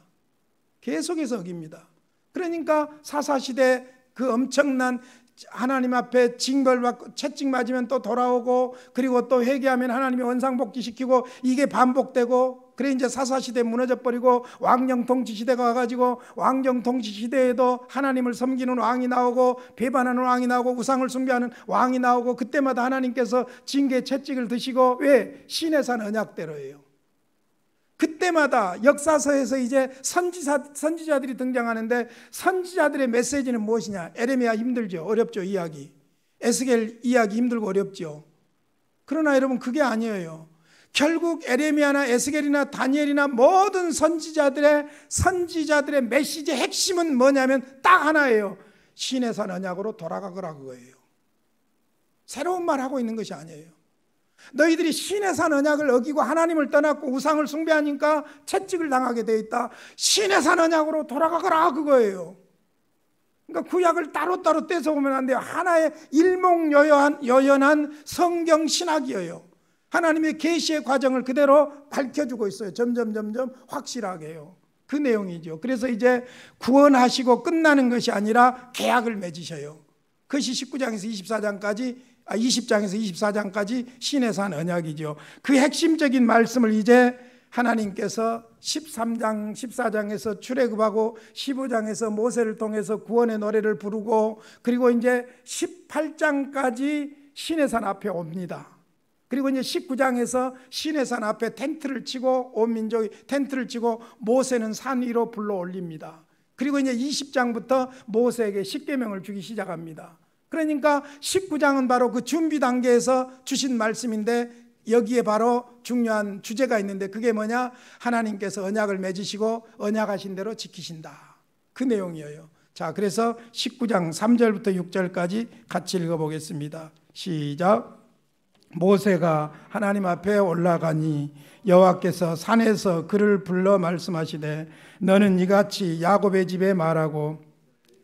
계속해서 어깁니다. 그러니까 사사시대 그 엄청난 하나님 앞에 징벌받고 채찍 맞으면 또 돌아오고 그리고 또 회개하면 하나님이 원상복귀시키고 이게 반복되고 그래 이제 사사시대 무너져버리고 왕정통치시대가 와가지고 왕정통치시대에도 하나님을 섬기는 왕이 나오고 배반하는 왕이 나오고 우상을 숭배하는 왕이 나오고 그때마다 하나님께서 징계 채찍을 드시고 왜? 시내산 언약대로예요. 그때마다 역사서에서 이제 선지자들이 등장하는데 선지자들의 메시지는 무엇이냐? 에레미야 힘들죠. 어렵죠. 이야기. 에스겔 이야기 힘들고 어렵죠. 그러나 여러분 그게 아니에요. 결국 에레미야나 에스겔이나 다니엘이나 모든 선지자들의 메시지의 핵심은 뭐냐면 딱 하나예요. 시내산 언약으로 돌아가거라 그거예요. 새로운 말 하고 있는 것이 아니에요. 너희들이 시내산 언약을 어기고 하나님을 떠났고 우상을 숭배하니까 채찍을 당하게 돼 있다. 시내산 언약으로 돌아가거라 그거예요. 그러니까 구약을 따로따로 떼서 보면 안 돼요. 하나의 일목요연한 성경 신학이에요. 하나님의 계시의 과정을 그대로 밝혀주고 있어요. 점점 확실하게요. 그 내용이죠. 그래서 이제 구원하시고 끝나는 것이 아니라 계약을 맺으셔요. 그것이 19장에서 20장에서 24장까지 시내산 언약이죠. 그 핵심적인 말씀을 이제 하나님께서 13장, 14장에서 출애굽하고 15장에서 모세를 통해서 구원의 노래를 부르고 그리고 이제 18장까지 시내산 앞에 옵니다. 그리고 이제 19장에서 시내산 앞에 텐트를 치고 온 민족이 텐트를 치고 모세는 산 위로 불러 올립니다. 그리고 이제 20장부터 모세에게 십계명을 주기 시작합니다. 그러니까 19장은 바로 그 준비 단계에서 주신 말씀인데 여기에 바로 중요한 주제가 있는데 그게 뭐냐? 하나님께서 언약을 맺으시고 언약하신 대로 지키신다. 그 내용이에요. 자, 그래서 19장 3절부터 6절까지 같이 읽어보겠습니다. 시작. 모세가 하나님 앞에 올라가니 여호와께서 산에서 그를 불러 말씀하시되 너는 이같이 야곱의 집에 말하고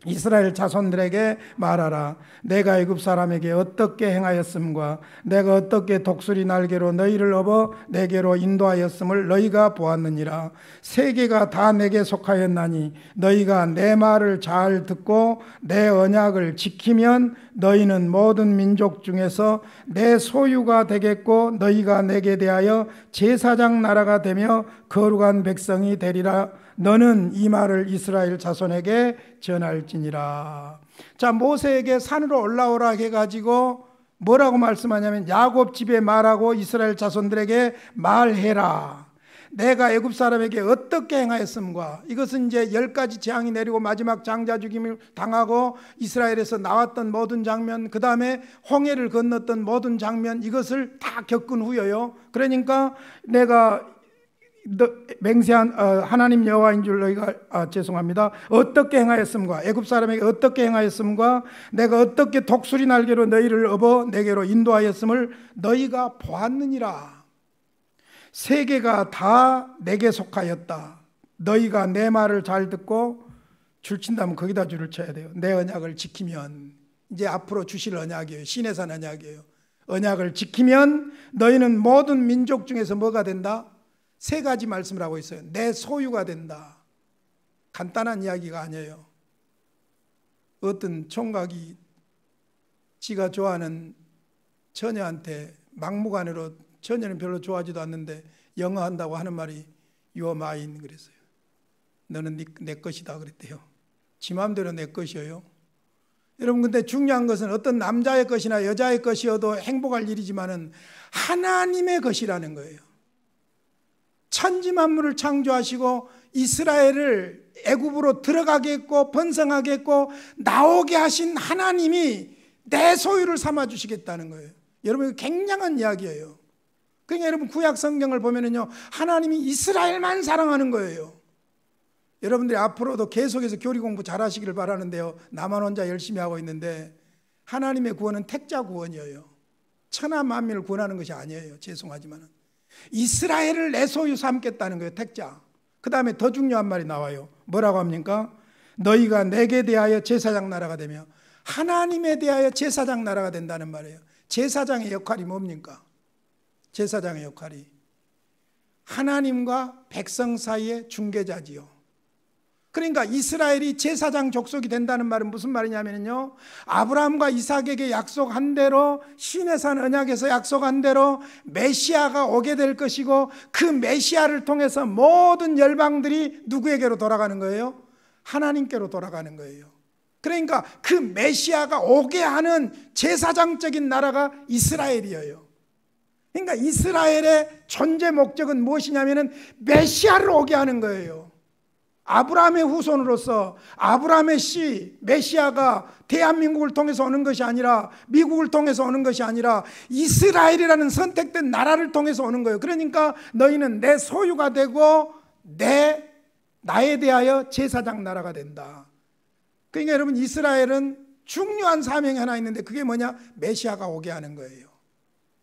이스라엘 자손들에게 말하라. 내가 애굽 사람에게 어떻게 행하였음과 내가 어떻게 독수리 날개로 너희를 업어 내게로 인도하였음을 너희가 보았느니라. 세계가 다 내게 속하였나니 너희가 내 말을 잘 듣고 내 언약을 지키면 너희는 모든 민족 중에서 내 소유가 되겠고 너희가 내게 대하여 제사장 나라가 되며 거룩한 백성이 되리라. 너는 이 말을 이스라엘 자손에게 전할지니라. 자, 모세에게 산으로 올라오라 해가지고 뭐라고 말씀하냐면 야곱 집에 말하고 이스라엘 자손들에게 말해라. 내가 애굽 사람에게 어떻게 행하였음과 이것은 이제 10가지 재앙이 내리고 마지막 장자 죽임을 당하고 이스라엘에서 나왔던 모든 장면, 그 다음에 홍해를 건넜던 모든 장면, 이것을 다 겪은 후여요. 그러니까 내가 맹세한 하나님 여호와인 줄 너희가 죄송합니다. 어떻게 행하였음과 애굽 사람에게 어떻게 행하였음과 내가 어떻게 독수리 날개로 너희를 업어 내게로 인도하였음을 너희가 보았느니라. 세계가 다 내게 속하였다. 너희가 내 말을 잘 듣고 줄 친다면 거기다 줄을 쳐야 돼요. 내 언약을 지키면, 이제 앞으로 주실 언약이에요. 시내산 언약이에요. 언약을 지키면 너희는 모든 민족 중에서 뭐가 된다? 3가지 말씀을 하고 있어요. 내 소유가 된다. 간단한 이야기가 아니에요. 어떤 총각이 지가 좋아하는 처녀한테 막무가내로, 처녀는 별로 좋아하지도 않는데 영어 한다고 하는 말이 You are mine 그랬어요. 너는 내 것이다 그랬대요. 지 마음대로 내 것이에요. 여러분, 근데 중요한 것은 어떤 남자의 것이나 여자의 것이어도 행복할 일이지만은 하나님의 것이라는 거예요. 천지 만물을 창조하시고 이스라엘을 애굽으로 들어가게 했고 번성하게 했고 나오게 하신 하나님이 내 소유를 삼아 주시겠다는 거예요. 여러분, 굉장한 이야기예요. 그러니까 여러분, 구약 성경을 보면은요, 하나님이 이스라엘만 사랑하는 거예요. 여러분들이 앞으로도 계속해서 교리 공부 잘 하시기를 바라는데요, 나만 혼자 열심히 하고 있는데 하나님의 구원은 택자 구원이에요. 천하 만민을 구원하는 것이 아니에요. 죄송하지만 이스라엘을 내 소유 삼겠다는 거예요. 택자. 그 다음에 더 중요한 말이 나와요. 뭐라고 합니까? 너희가 내게 대하여 제사장 나라가 되며, 하나님에 대하여 제사장 나라가 된다는 말이에요. 제사장의 역할이 뭡니까? 제사장의 역할이 하나님과 백성 사이의 중개자지요. 그러니까 이스라엘이 제사장 족속이 된다는 말은 무슨 말이냐면요, 아브라함과 이삭에게 약속한 대로, 시내산 언약에서 약속한 대로 메시아가 오게 될 것이고 그 메시아를 통해서 모든 열방들이 누구에게로 돌아가는 거예요? 하나님께로 돌아가는 거예요. 그러니까 그 메시아가 오게 하는 제사장적인 나라가 이스라엘이에요. 그러니까 이스라엘의 존재 목적은 무엇이냐면은 메시아를 오게 하는 거예요. 아브라함의 후손으로서 아브라함의 씨 메시아가 대한민국을 통해서 오는 것이 아니라, 미국을 통해서 오는 것이 아니라 이스라엘이라는 선택된 나라를 통해서 오는 거예요. 그러니까 너희는 내 소유가 되고 나에 대하여 제사장 나라가 된다. 그러니까 여러분, 이스라엘은 중요한 사명이 하나 있는데 그게 뭐냐? 메시아가 오게 하는 거예요.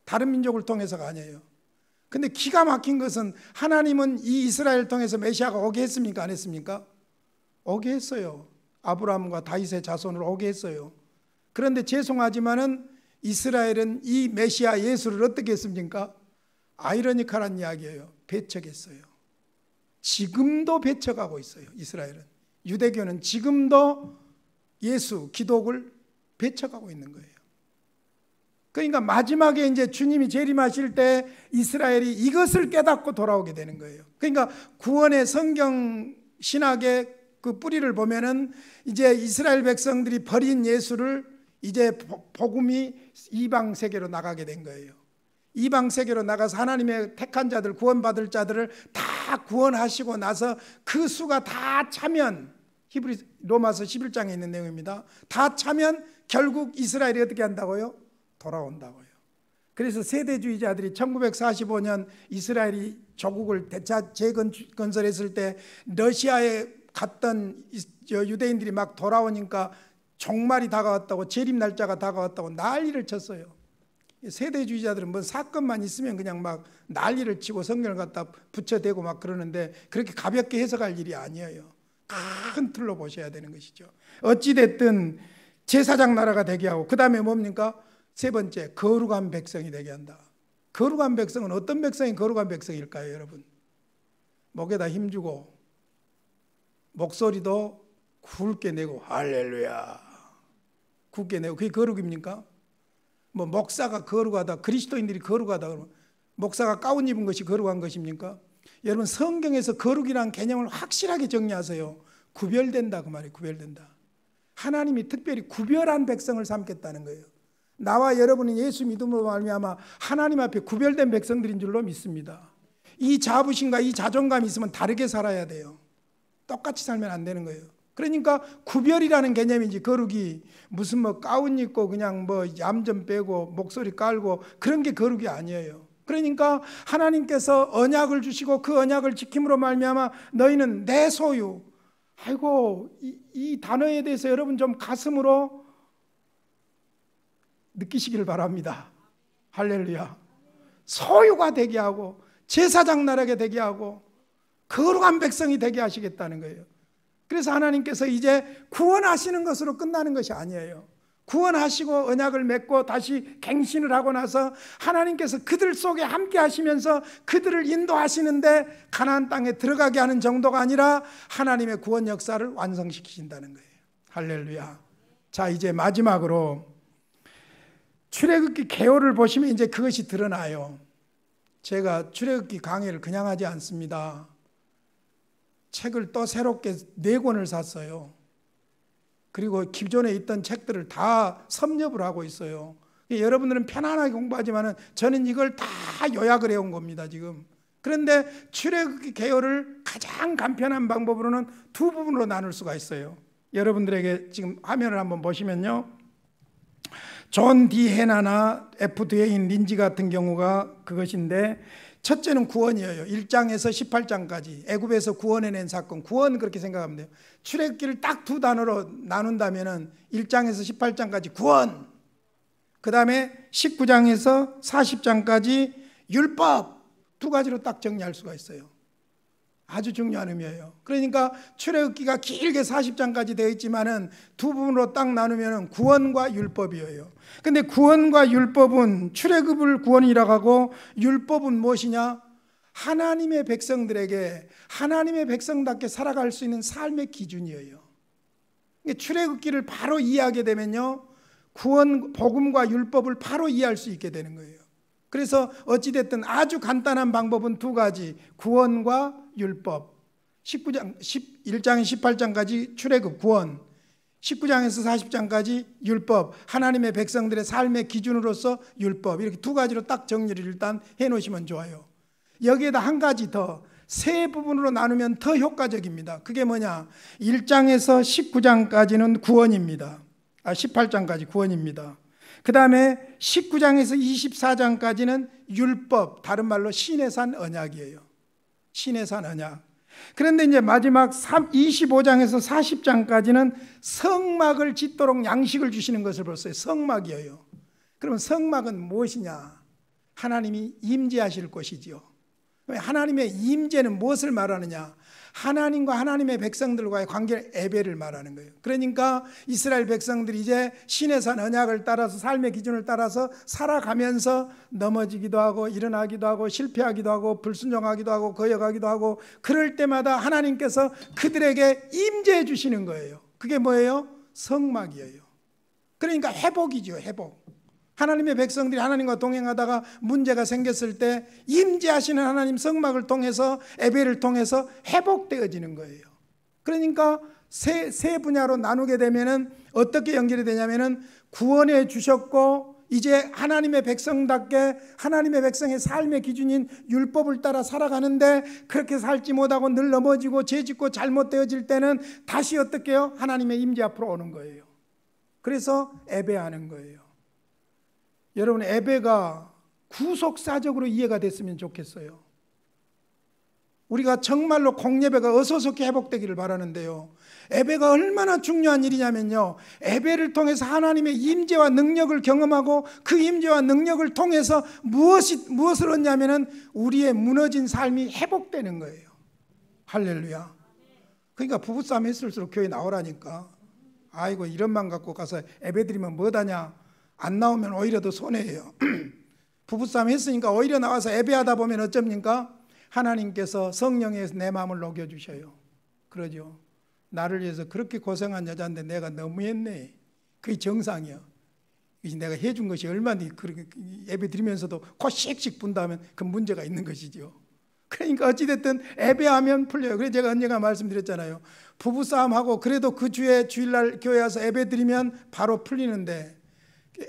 다른 민족을 통해서가 아니에요. 근데 기가 막힌 것은 하나님은 이 이스라엘을 통해서 메시아가 오게 했습니까? 안 했습니까? 오게 했어요. 아브라함과 다윗의 자손을 오게 했어요. 그런데 죄송하지만은 이스라엘은 이 메시아 예수를 어떻게 했습니까? 아이러니컬한 이야기예요. 배척했어요. 지금도 배척하고 있어요. 이스라엘은. 유대교는 지금도 예수, 기독을 배척하고 있는 거예요. 그러니까 마지막에 이제 주님이 재림하실 때 이스라엘이 이것을 깨닫고 돌아오게 되는 거예요. 그러니까 구원의 성경 신학의 그 뿌리를 보면은 이제 이스라엘 백성들이 버린 예수를 이제 복음이 이방 세계로 나가게 된 거예요. 이방 세계로 나가서 하나님의 택한 자들, 구원받을 자들을 다 구원하시고 나서 그 수가 다 차면, 로마서 11장에 있는 내용입니다. 다 차면 결국 이스라엘이 어떻게 한다고요? 돌아온다고요. 그래서 세대주의자들이 1945년 이스라엘이 조국을 재건설했을 때 러시아에 갔던 유대인들이 막 돌아오니까 종말이 다가왔다고, 재림 날짜가 다가왔다고 난리를 쳤어요. 세대주의자들은 뭐 사건만 있으면 그냥 막 난리를 치고 성경을 갖다 붙여대고 막 그러는데, 그렇게 가볍게 해석할 일이 아니에요. 큰 틀로 보셔야 되는 것이죠. 어찌됐든 제사장 나라가 되게 하고, 그 다음에 뭡니까? 세 번째, 거룩한 백성이 되게 한다. 거룩한 백성은 어떤 백성이 거룩한 백성일까요, 여러분? 목에다 힘주고 목소리도 굵게 내고 할렐루야 굵게 내고, 그게 거룩입니까? 뭐 목사가 거룩하다, 그리스도인들이 거룩하다 그러면 목사가 가운 입은 것이 거룩한 것입니까? 여러분, 성경에서 거룩이라는 개념을 확실하게 정리하세요. 구별된다 그 말이에요. 구별된다. 하나님이 특별히 구별한 백성을 삼겠다는 거예요. 나와 여러분은 예수 믿음으로 말미암아 하나님 앞에 구별된 백성들인 줄로 믿습니다. 이 자부심과 이 자존감이 있으면 다르게 살아야 돼요. 똑같이 살면 안 되는 거예요. 그러니까 구별이라는 개념이지, 거룩이 무슨 뭐 가운 입고 그냥 뭐 얌 좀 빼고 목소리 깔고 그런 게 거룩이 아니에요. 그러니까 하나님께서 언약을 주시고 그 언약을 지킴으로 말미암아 너희는 내 소유. 아이고, 이 단어에 대해서 여러분 좀 가슴으로 느끼시기를 바랍니다. 할렐루야. 소유가 되게 하고 제사장 나라가 되게 하고 거룩한 백성이 되게 하시겠다는 거예요. 그래서 하나님께서 이제 구원하시는 것으로 끝나는 것이 아니에요. 구원하시고 언약을 맺고 다시 갱신을 하고 나서 하나님께서 그들 속에 함께 하시면서 그들을 인도하시는데 가나안 땅에 들어가게 하는 정도가 아니라 하나님의 구원 역사를 완성시키신다는 거예요. 할렐루야. 자, 이제 마지막으로 출애굽기 개요를 보시면 이제 그것이 드러나요. 제가 출애굽기 강의를 그냥 하지 않습니다. 책을 또 새롭게 4권을 샀어요. 그리고 기존에 있던 책들을 다 섭렵을 하고 있어요. 여러분들은 편안하게 공부하지만 저는 이걸 다 요약을 해온 겁니다, 지금. 그런데 출애굽기 개요를 가장 간편한 방법으로는 2부분으로 나눌 수가 있어요. 여러분들에게 지금 화면을 한번 보시면요. 존 디 헤나나 F 드웨인 린지 같은 경우가 그것인데, 첫째는 구원이에요. 1장에서 18장까지 애굽에서 구원해낸 사건, 구원 그렇게 생각하면 돼요. 출애굽기를 딱 2단어로 나눈다면은 1장에서 18장까지 구원, 그 다음에 19장에서 40장까지 율법, 2가지로 딱 정리할 수가 있어요. 아주 중요한 의미예요. 그러니까 출애굽기가 길게 40장까지 되어 있지만은 2부분으로 딱 나누면은 구원과 율법이에요. 근데 구원과 율법은, 출애굽을 구원이라고 하고 율법은 무엇이냐? 하나님의 백성들에게 하나님의 백성답게 살아갈 수 있는 삶의 기준이에요. 출애굽기를 바로 이해하게 되면요, 구원, 복음과 율법을 바로 이해할 수 있게 되는 거예요. 그래서 어찌됐든 아주 간단한 방법은 2가지, 구원과 율법. 1장 18장까지 출애굽 구원, 19장에서 40장까지 율법, 하나님의 백성들의 삶의 기준으로서 율법, 이렇게 두 가지로 딱 정리를 일단 해놓으시면 좋아요. 여기에다 한 가지 더, 세 부분으로 나누면 더 효과적입니다. 그게 뭐냐? 1장에서 19장까지는 구원입니다. 18장까지 구원입니다. 그 다음에 19장에서 24장까지는 율법, 다른 말로 신의 산 언약이에요. 신의 산 언약. 그런데 이제 마지막 25장에서 40장까지는 성막을 짓도록 양식을 주시는 것을 봤어요. 성막이에요. 그러면 성막은 무엇이냐? 하나님이 임재하실 곳이지요. 하나님의 임재는 무엇을 말하느냐? 하나님과 하나님의 백성들과의 관계, 예배를 말하는 거예요. 그러니까 이스라엘 백성들이 이제 신의 산 언약을 따라서, 삶의 기준을 따라서 살아가면서 넘어지기도 하고 일어나기도 하고 실패하기도 하고 불순종하기도 하고 거역하기도 하고, 그럴 때마다 하나님께서 그들에게 임재해 주시는 거예요. 그게 뭐예요? 성막이에요. 그러니까 회복이죠. 회복. 하나님의 백성들이 하나님과 동행하다가 문제가 생겼을 때 임재하시는 하나님 성막을 통해서, 예배를 통해서 회복되어지는 거예요. 그러니까 세 분야로 나누게 되면은 어떻게 연결이 되냐면은, 구원해 주셨고 이제 하나님의 백성답게 하나님의 백성의 삶의 기준인 율법을 따라 살아가는데, 그렇게 살지 못하고 늘 넘어지고 죄짓고 잘못되어질 때는 다시 어떻게 해요? 하나님의 임재 앞으로 오는 거예요. 그래서 예배하는 거예요. 여러분, 예배가 구속사적으로 이해가 됐으면 좋겠어요. 우리가 정말로 공예배가 어서속히 회복되기를 바라는데요, 예배가 얼마나 중요한 일이냐면요, 예배를 통해서 하나님의 임재와 능력을 경험하고 그 임재와 능력을 통해서 무엇을 얻냐면은 우리의 무너진 삶이 회복되는 거예요. 할렐루야. 그러니까 부부싸움 했을수록 교회 나오라니까. 아이고, 이런 맘 갖고 가서 예배 드리면 뭐다냐? 안 나오면 오히려 더 손해예요. 부부싸움 했으니까 오히려 나와서 예배하다 보면 어쩝니까? 하나님께서 성령에서 내 마음을 녹여주셔요. 그러죠. 나를 위해서 그렇게 고생한 여자인데 내가 너무했네. 그게 정상이야. 내가 해준 것이 얼마나 예배 드리면서도 코 씩씩 분다면 그 문제가 있는 것이죠. 그러니까 어찌됐든 예배하면 풀려요. 그래서 제가 언젠가 말씀드렸잖아요. 부부싸움하고 그래도 그 주에 주일날 교회 와서 예배 드리면 바로 풀리는데,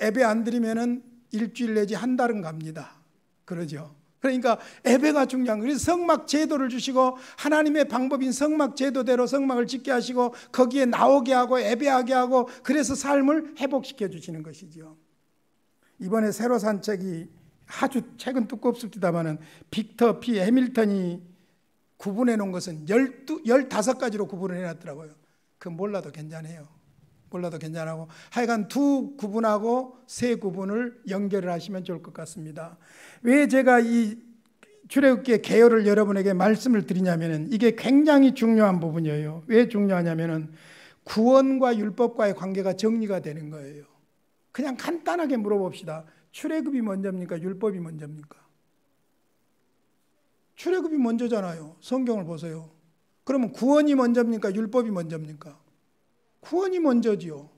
예배 안 드리면은 일주일 내지 한 달은 갑니다. 그러죠. 그러니까 예배가 중요한 거예요. 그래서 성막 제도를 주시고 하나님의 방법인 성막 제도대로 성막을 짓게 하시고 거기에 나오게 하고 예배하게 하고, 그래서 삶을 회복시켜 주시는 것이죠. 이번에 새로 산 책이 아주 책은 두껍습니다만은 빅터 P 해밀턴이 구분해 놓은 것은 15가지로 구분을 해놨더라고요. 그거 몰라도 괜찮아요. 몰라도 괜찮고, 하여간 두 구분하고 세 구분을 연결을 하시면 좋을 것 같습니다. 왜 제가 이 출애굽기의 개요를 여러분에게 말씀을 드리냐면은 이게 굉장히 중요한 부분이에요. 왜 중요하냐면은 구원과 율법과의 관계가 정리가 되는 거예요. 그냥 간단하게 물어봅시다. 출애굽이 먼저입니까? 율법이 먼저입니까? 출애굽이 먼저잖아요. 성경을 보세요. 그러면 구원이 먼저입니까? 율법이 먼저입니까? 구원이 먼저지요.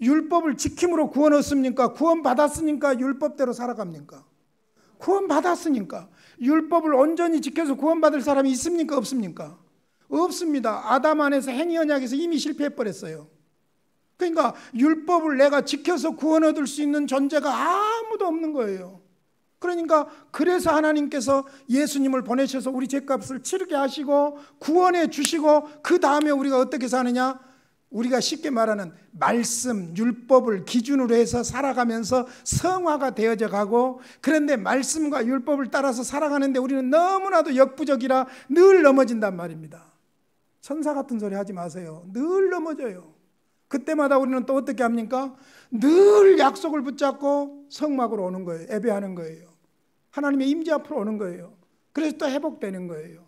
율법을 지킴으로 구원 얻습니까? 구원 받았으니까 율법대로 살아갑니까? 구원 받았으니까. 율법을 온전히 지켜서 구원 받을 사람이 있습니까? 없습니까? 없습니다. 아담 안에서 행위 언약에서 이미 실패해 버렸어요. 그러니까 율법을 내가 지켜서 구원 얻을 수 있는 존재가 아무도 없는 거예요. 그러니까 그래서 하나님께서 예수님을 보내셔서 우리 죄값을 치르게 하시고 구원해 주시고, 그 다음에 우리가 어떻게 사느냐? 우리가 쉽게 말하는 말씀, 율법을 기준으로 해서 살아가면서 성화가 되어져 가고, 그런데 말씀과 율법을 따라서 살아가는데 우리는 너무나도 역부족이라 늘 넘어진단 말입니다. 천사 같은 소리 하지 마세요. 늘 넘어져요. 그때마다 우리는 또 어떻게 합니까? 늘 약속을 붙잡고 성막으로 오는 거예요. 예배하는 거예요. 하나님의 임재 앞으로 오는 거예요. 그래서 또 회복되는 거예요.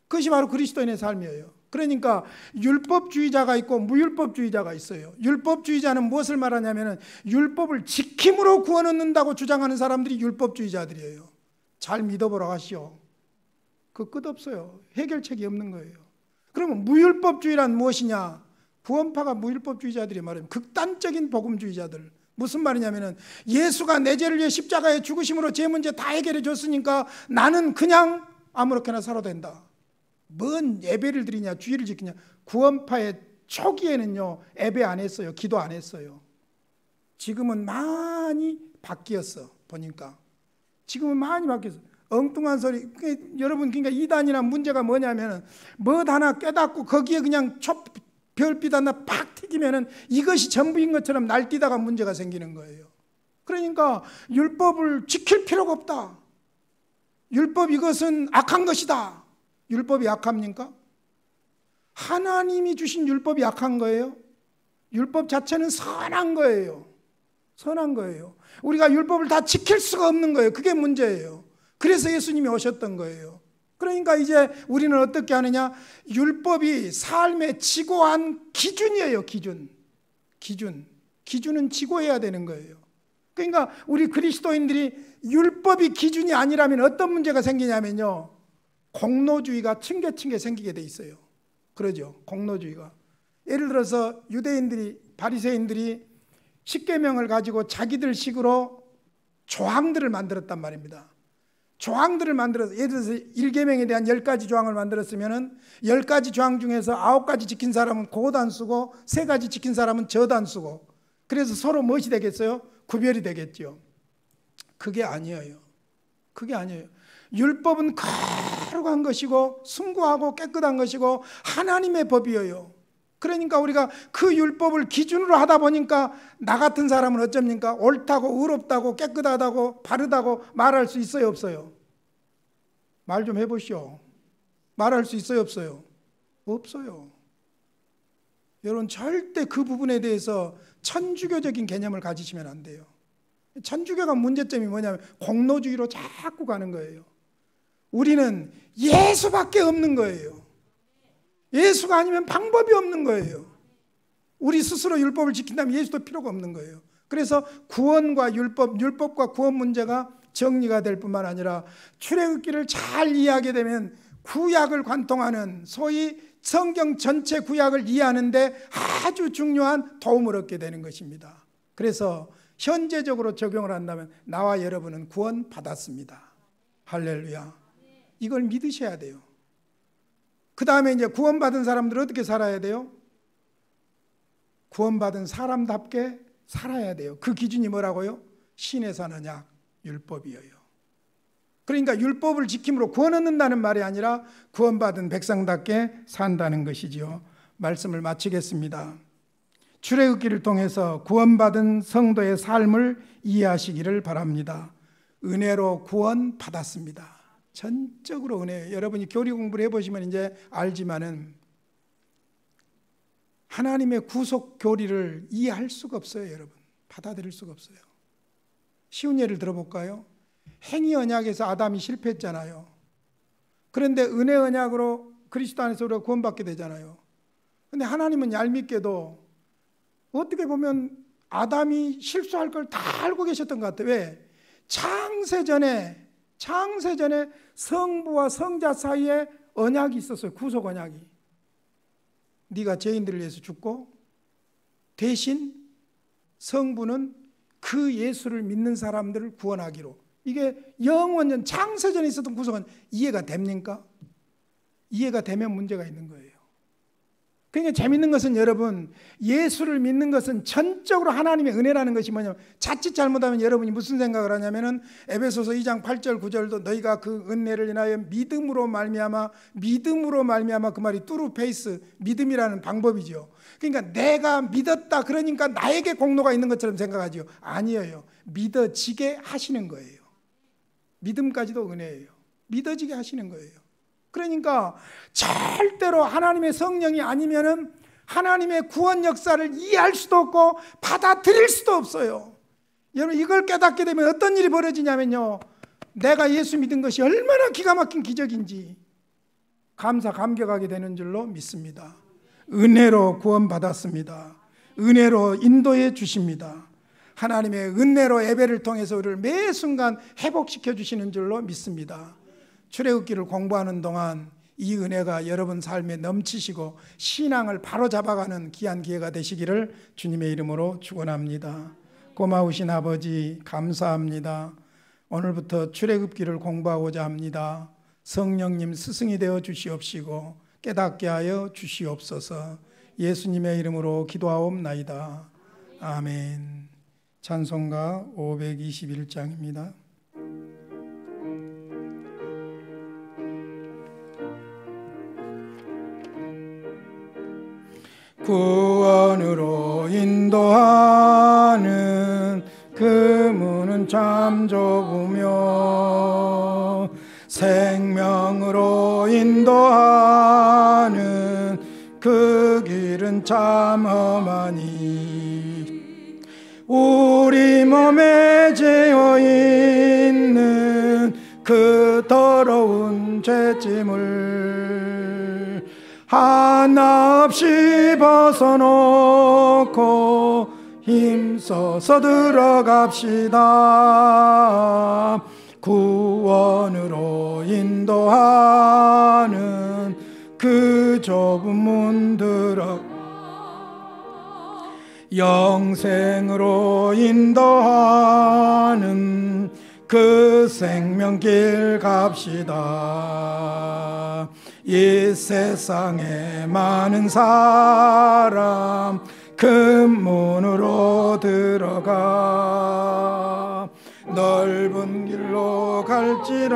그것이 바로 그리스도인의 삶이에요. 그러니까 율법주의자가 있고 무율법주의자가 있어요. 율법주의자는 무엇을 말하냐면 율법을 지킴으로 구원 얻는다고 주장하는 사람들이 율법주의자들이에요. 잘 믿어보라 하시오. 그 끝없어요. 해결책이 없는 거예요. 그러면 무율법주의란 무엇이냐? 구원파가 무율법주의자들이 말하면 극단적인 복음주의자들. 무슨 말이냐면은 예수가 내 죄를 위해 십자가에 죽으심으로 제 문제 다 해결해 줬으니까 나는 그냥 아무렇게나 살아도 된다. 뭔 예배를 드리냐, 주의를 지키냐. 구원파의 초기에는요 예배 안 했어요. 기도 안 했어요. 지금은 많이 바뀌었어. 보니까 지금은 많이 바뀌었어. 엉뚱한 소리. 여러분, 그러니까 이단이나 문제가 뭐냐면 뭐 하나 깨닫고 거기에 그냥 별빛 하나 팍 튀기면은 이것이 전부인 것처럼 날뛰다가 문제가 생기는 거예요. 그러니까 율법을 지킬 필요가 없다. 율법 이것은 악한 것이다. 율법이 악합니까? 하나님이 주신 율법이 악한 거예요? 율법 자체는 선한 거예요. 선한 거예요. 우리가 율법을 다 지킬 수가 없는 거예요. 그게 문제예요. 그래서 예수님이 오셨던 거예요. 그러니까 이제 우리는 어떻게 하느냐? 율법이 삶의 지고한 기준이에요. 기준은 지고해야 되는 거예요. 그러니까 우리 그리스도인들이 율법이 기준이 아니라면 어떤 문제가 생기냐면요, 공로주의가 층계층계 생기게 돼 있어요. 그러죠. 공로주의가. 예를 들어서 유대인들이, 바리새인들이 십계명을 가지고 자기들 식으로 조항들을 만들었단 말입니다. 조항들을 만들어서, 예를 들어서 1계명에 대한 10가지 조항을 만들었으면 10가지 조항 중에서 9가지 지킨 사람은 고단 쓰고 3가지 지킨 사람은 저단 쓰고, 그래서 서로 무엇이 되겠어요? 구별이 되겠죠. 그게 아니에요. 그게 아니에요. 율법은 거룩한 것이고 숭고하고 깨끗한 것이고 하나님의 법이에요. 그러니까 우리가 그 율법을 기준으로 하다 보니까 나 같은 사람은 어쩝니까? 옳다고 의롭다고 깨끗하다고 바르다고 말할 수 있어요, 없어요? 말 좀 해보시오. 말할 수 있어요, 없어요? 없어요. 여러분, 절대 그 부분에 대해서 천주교적인 개념을 가지시면 안 돼요. 천주교가 문제점이 뭐냐면 공로주의로 자꾸 가는 거예요. 우리는 예수밖에 없는 거예요. 예수가 아니면 방법이 없는 거예요. 우리 스스로 율법을 지킨다면 예수도 필요가 없는 거예요. 그래서 구원과 율법과 구원 문제가 정리가 될 뿐만 아니라 출애굽기를 잘 이해하게 되면 구약을 관통하는, 소위 성경 전체 구약을 이해하는데 아주 중요한 도움을 얻게 되는 것입니다. 그래서 현재적으로 적용을 한다면 나와 여러분은 구원 받았습니다. 할렐루야. 이걸 믿으셔야 돼요. 그 다음에 이제 구원받은 사람들은 어떻게 살아야 돼요? 구원받은 사람답게 살아야 돼요. 그 기준이 뭐라고요? 신의 선언약, 율법이에요. 그러니까 율법을 지킴으로 구원 얻는다는 말이 아니라 구원받은 백성답게 산다는 것이지요. 말씀을 마치겠습니다. 출애굽기를 통해서 구원받은 성도의 삶을 이해하시기를 바랍니다. 은혜로 구원받았습니다. 전적으로 은혜예요. 여러분이 교리 공부를 해보시면 이제 알지만은 하나님의 구속 교리를 이해할 수가 없어요. 여러분, 받아들일 수가 없어요. 쉬운 예를 들어볼까요? 행위 언약에서 아담이 실패했잖아요. 그런데 은혜 언약으로 그리스도 안에서 우리가 구원받게 되잖아요. 그런데 하나님은 얄밉게도 어떻게 보면 아담이 실수할 걸 다 알고 계셨던 것 같아요. 왜? 창세전에 성부와 성자 사이에 언약이 있었어요. 구속 언약이. 네가 죄인들을 위해서 죽고 대신 성부는 그 예수를 믿는 사람들을 구원하기로. 이게 영원전 창세전에 있었던 구속은 이해가 됩니까? 이해가 되면 문제가 있는 거예요. 그러니까 재밌는 것은 여러분, 예수를 믿는 것은 전적으로 하나님의 은혜라는 것이 뭐냐면, 자칫 잘못하면 여러분이 무슨 생각을 하냐면은 에베소서 2장 8절 9절도 너희가 그 은혜를 인하여 믿음으로 말미암아 그 말이 뚜루페이스, 믿음이라는 방법이죠. 그러니까 내가 믿었다 그러니까 나에게 공로가 있는 것처럼 생각하지요. 아니에요. 믿어지게 하시는 거예요. 믿음까지도 은혜예요. 믿어지게 하시는 거예요. 그러니까 절대로 하나님의 성령이 아니면은 하나님의 구원 역사를 이해할 수도 없고 받아들일 수도 없어요. 여러분, 이걸 깨닫게 되면 어떤 일이 벌어지냐면요, 내가 예수 믿은 것이 얼마나 기가 막힌 기적인지 감격하게 되는 줄로 믿습니다. 은혜로 구원받았습니다. 은혜로 인도해 주십니다. 하나님의 은혜로 예배를 통해서 우리를 매 순간 회복시켜 주시는 줄로 믿습니다. 출애굽기를 공부하는 동안 이 은혜가 여러분 삶에 넘치시고 신앙을 바로 잡아가는 귀한 기회가 되시기를 주님의 이름으로 축원합니다. 고마우신 아버지, 감사합니다. 오늘부터 출애굽기를 공부하고자 합니다. 성령님 스승이 되어 주시옵시고 깨닫게 하여 주시옵소서. 예수님의 이름으로 기도하옵나이다. 아멘. 찬송가 521장입니다. 구원으로 인도하는 그 문은 참 좁으며 생명으로 인도하는 그 길은 참 험하니 우리 몸에 죄어 있는 그 더러운 죄짐을 하나 없이 벗어놓고 힘써서 들어갑시다. 구원으로 인도하는 그 좁은 문 들어 영생으로 인도하는 그 생명길 갑시다. 이 세상에 많은 사람 그 문으로 들어가 넓은 길로 갈지라도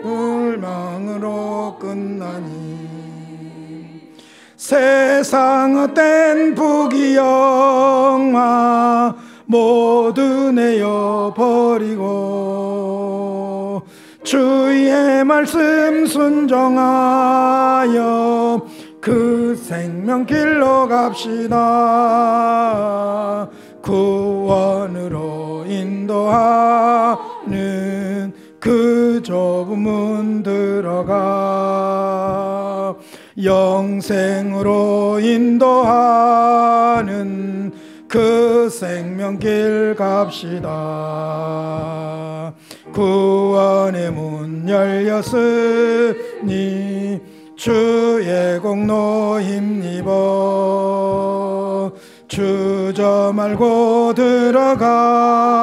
멸망으로 끝나니 세상 헛된 부귀영화 모두 내어버리고 주의 말씀 순종하여 그 생명길로 갑시다. 구원으로 인도하는 그 좁은 문 들어가 영생으로 인도하는 그 생명길 갑시다. 구원의 문 열렸으니 주의 공로 힘입어 주저 말고 들어가서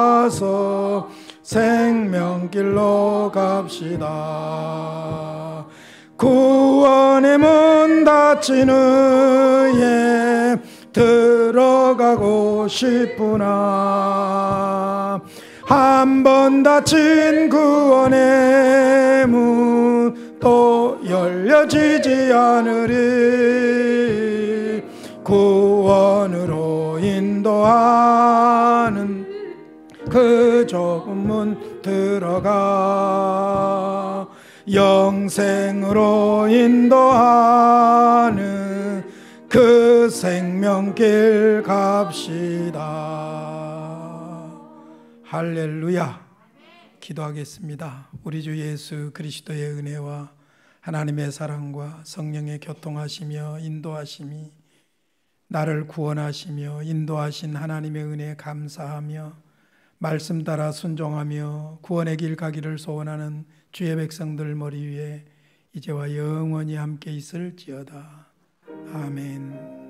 생명길로 갑시다. 구원의 문 닫힌 후에 들어가고 싶으나 한 번 닫힌 구원의 문 또 열려지지 않으리. 구원으로 인도하는 그 좁은 문 들어가 영생으로 인도하는 그 생명길 갑시다. 할렐루야. 기도하겠습니다. 우리 주 예수 그리스도의 은혜와 하나님의 사랑과 성령의 교통하시며 인도하심이 나를 구원하시며 인도하신 하나님의 은혜에 감사하며 말씀 따라 순종하며 구원의 길 가기를 소원하는 주의 백성들 머리 위에 이제와 영원히 함께 있을지어다. 아멘.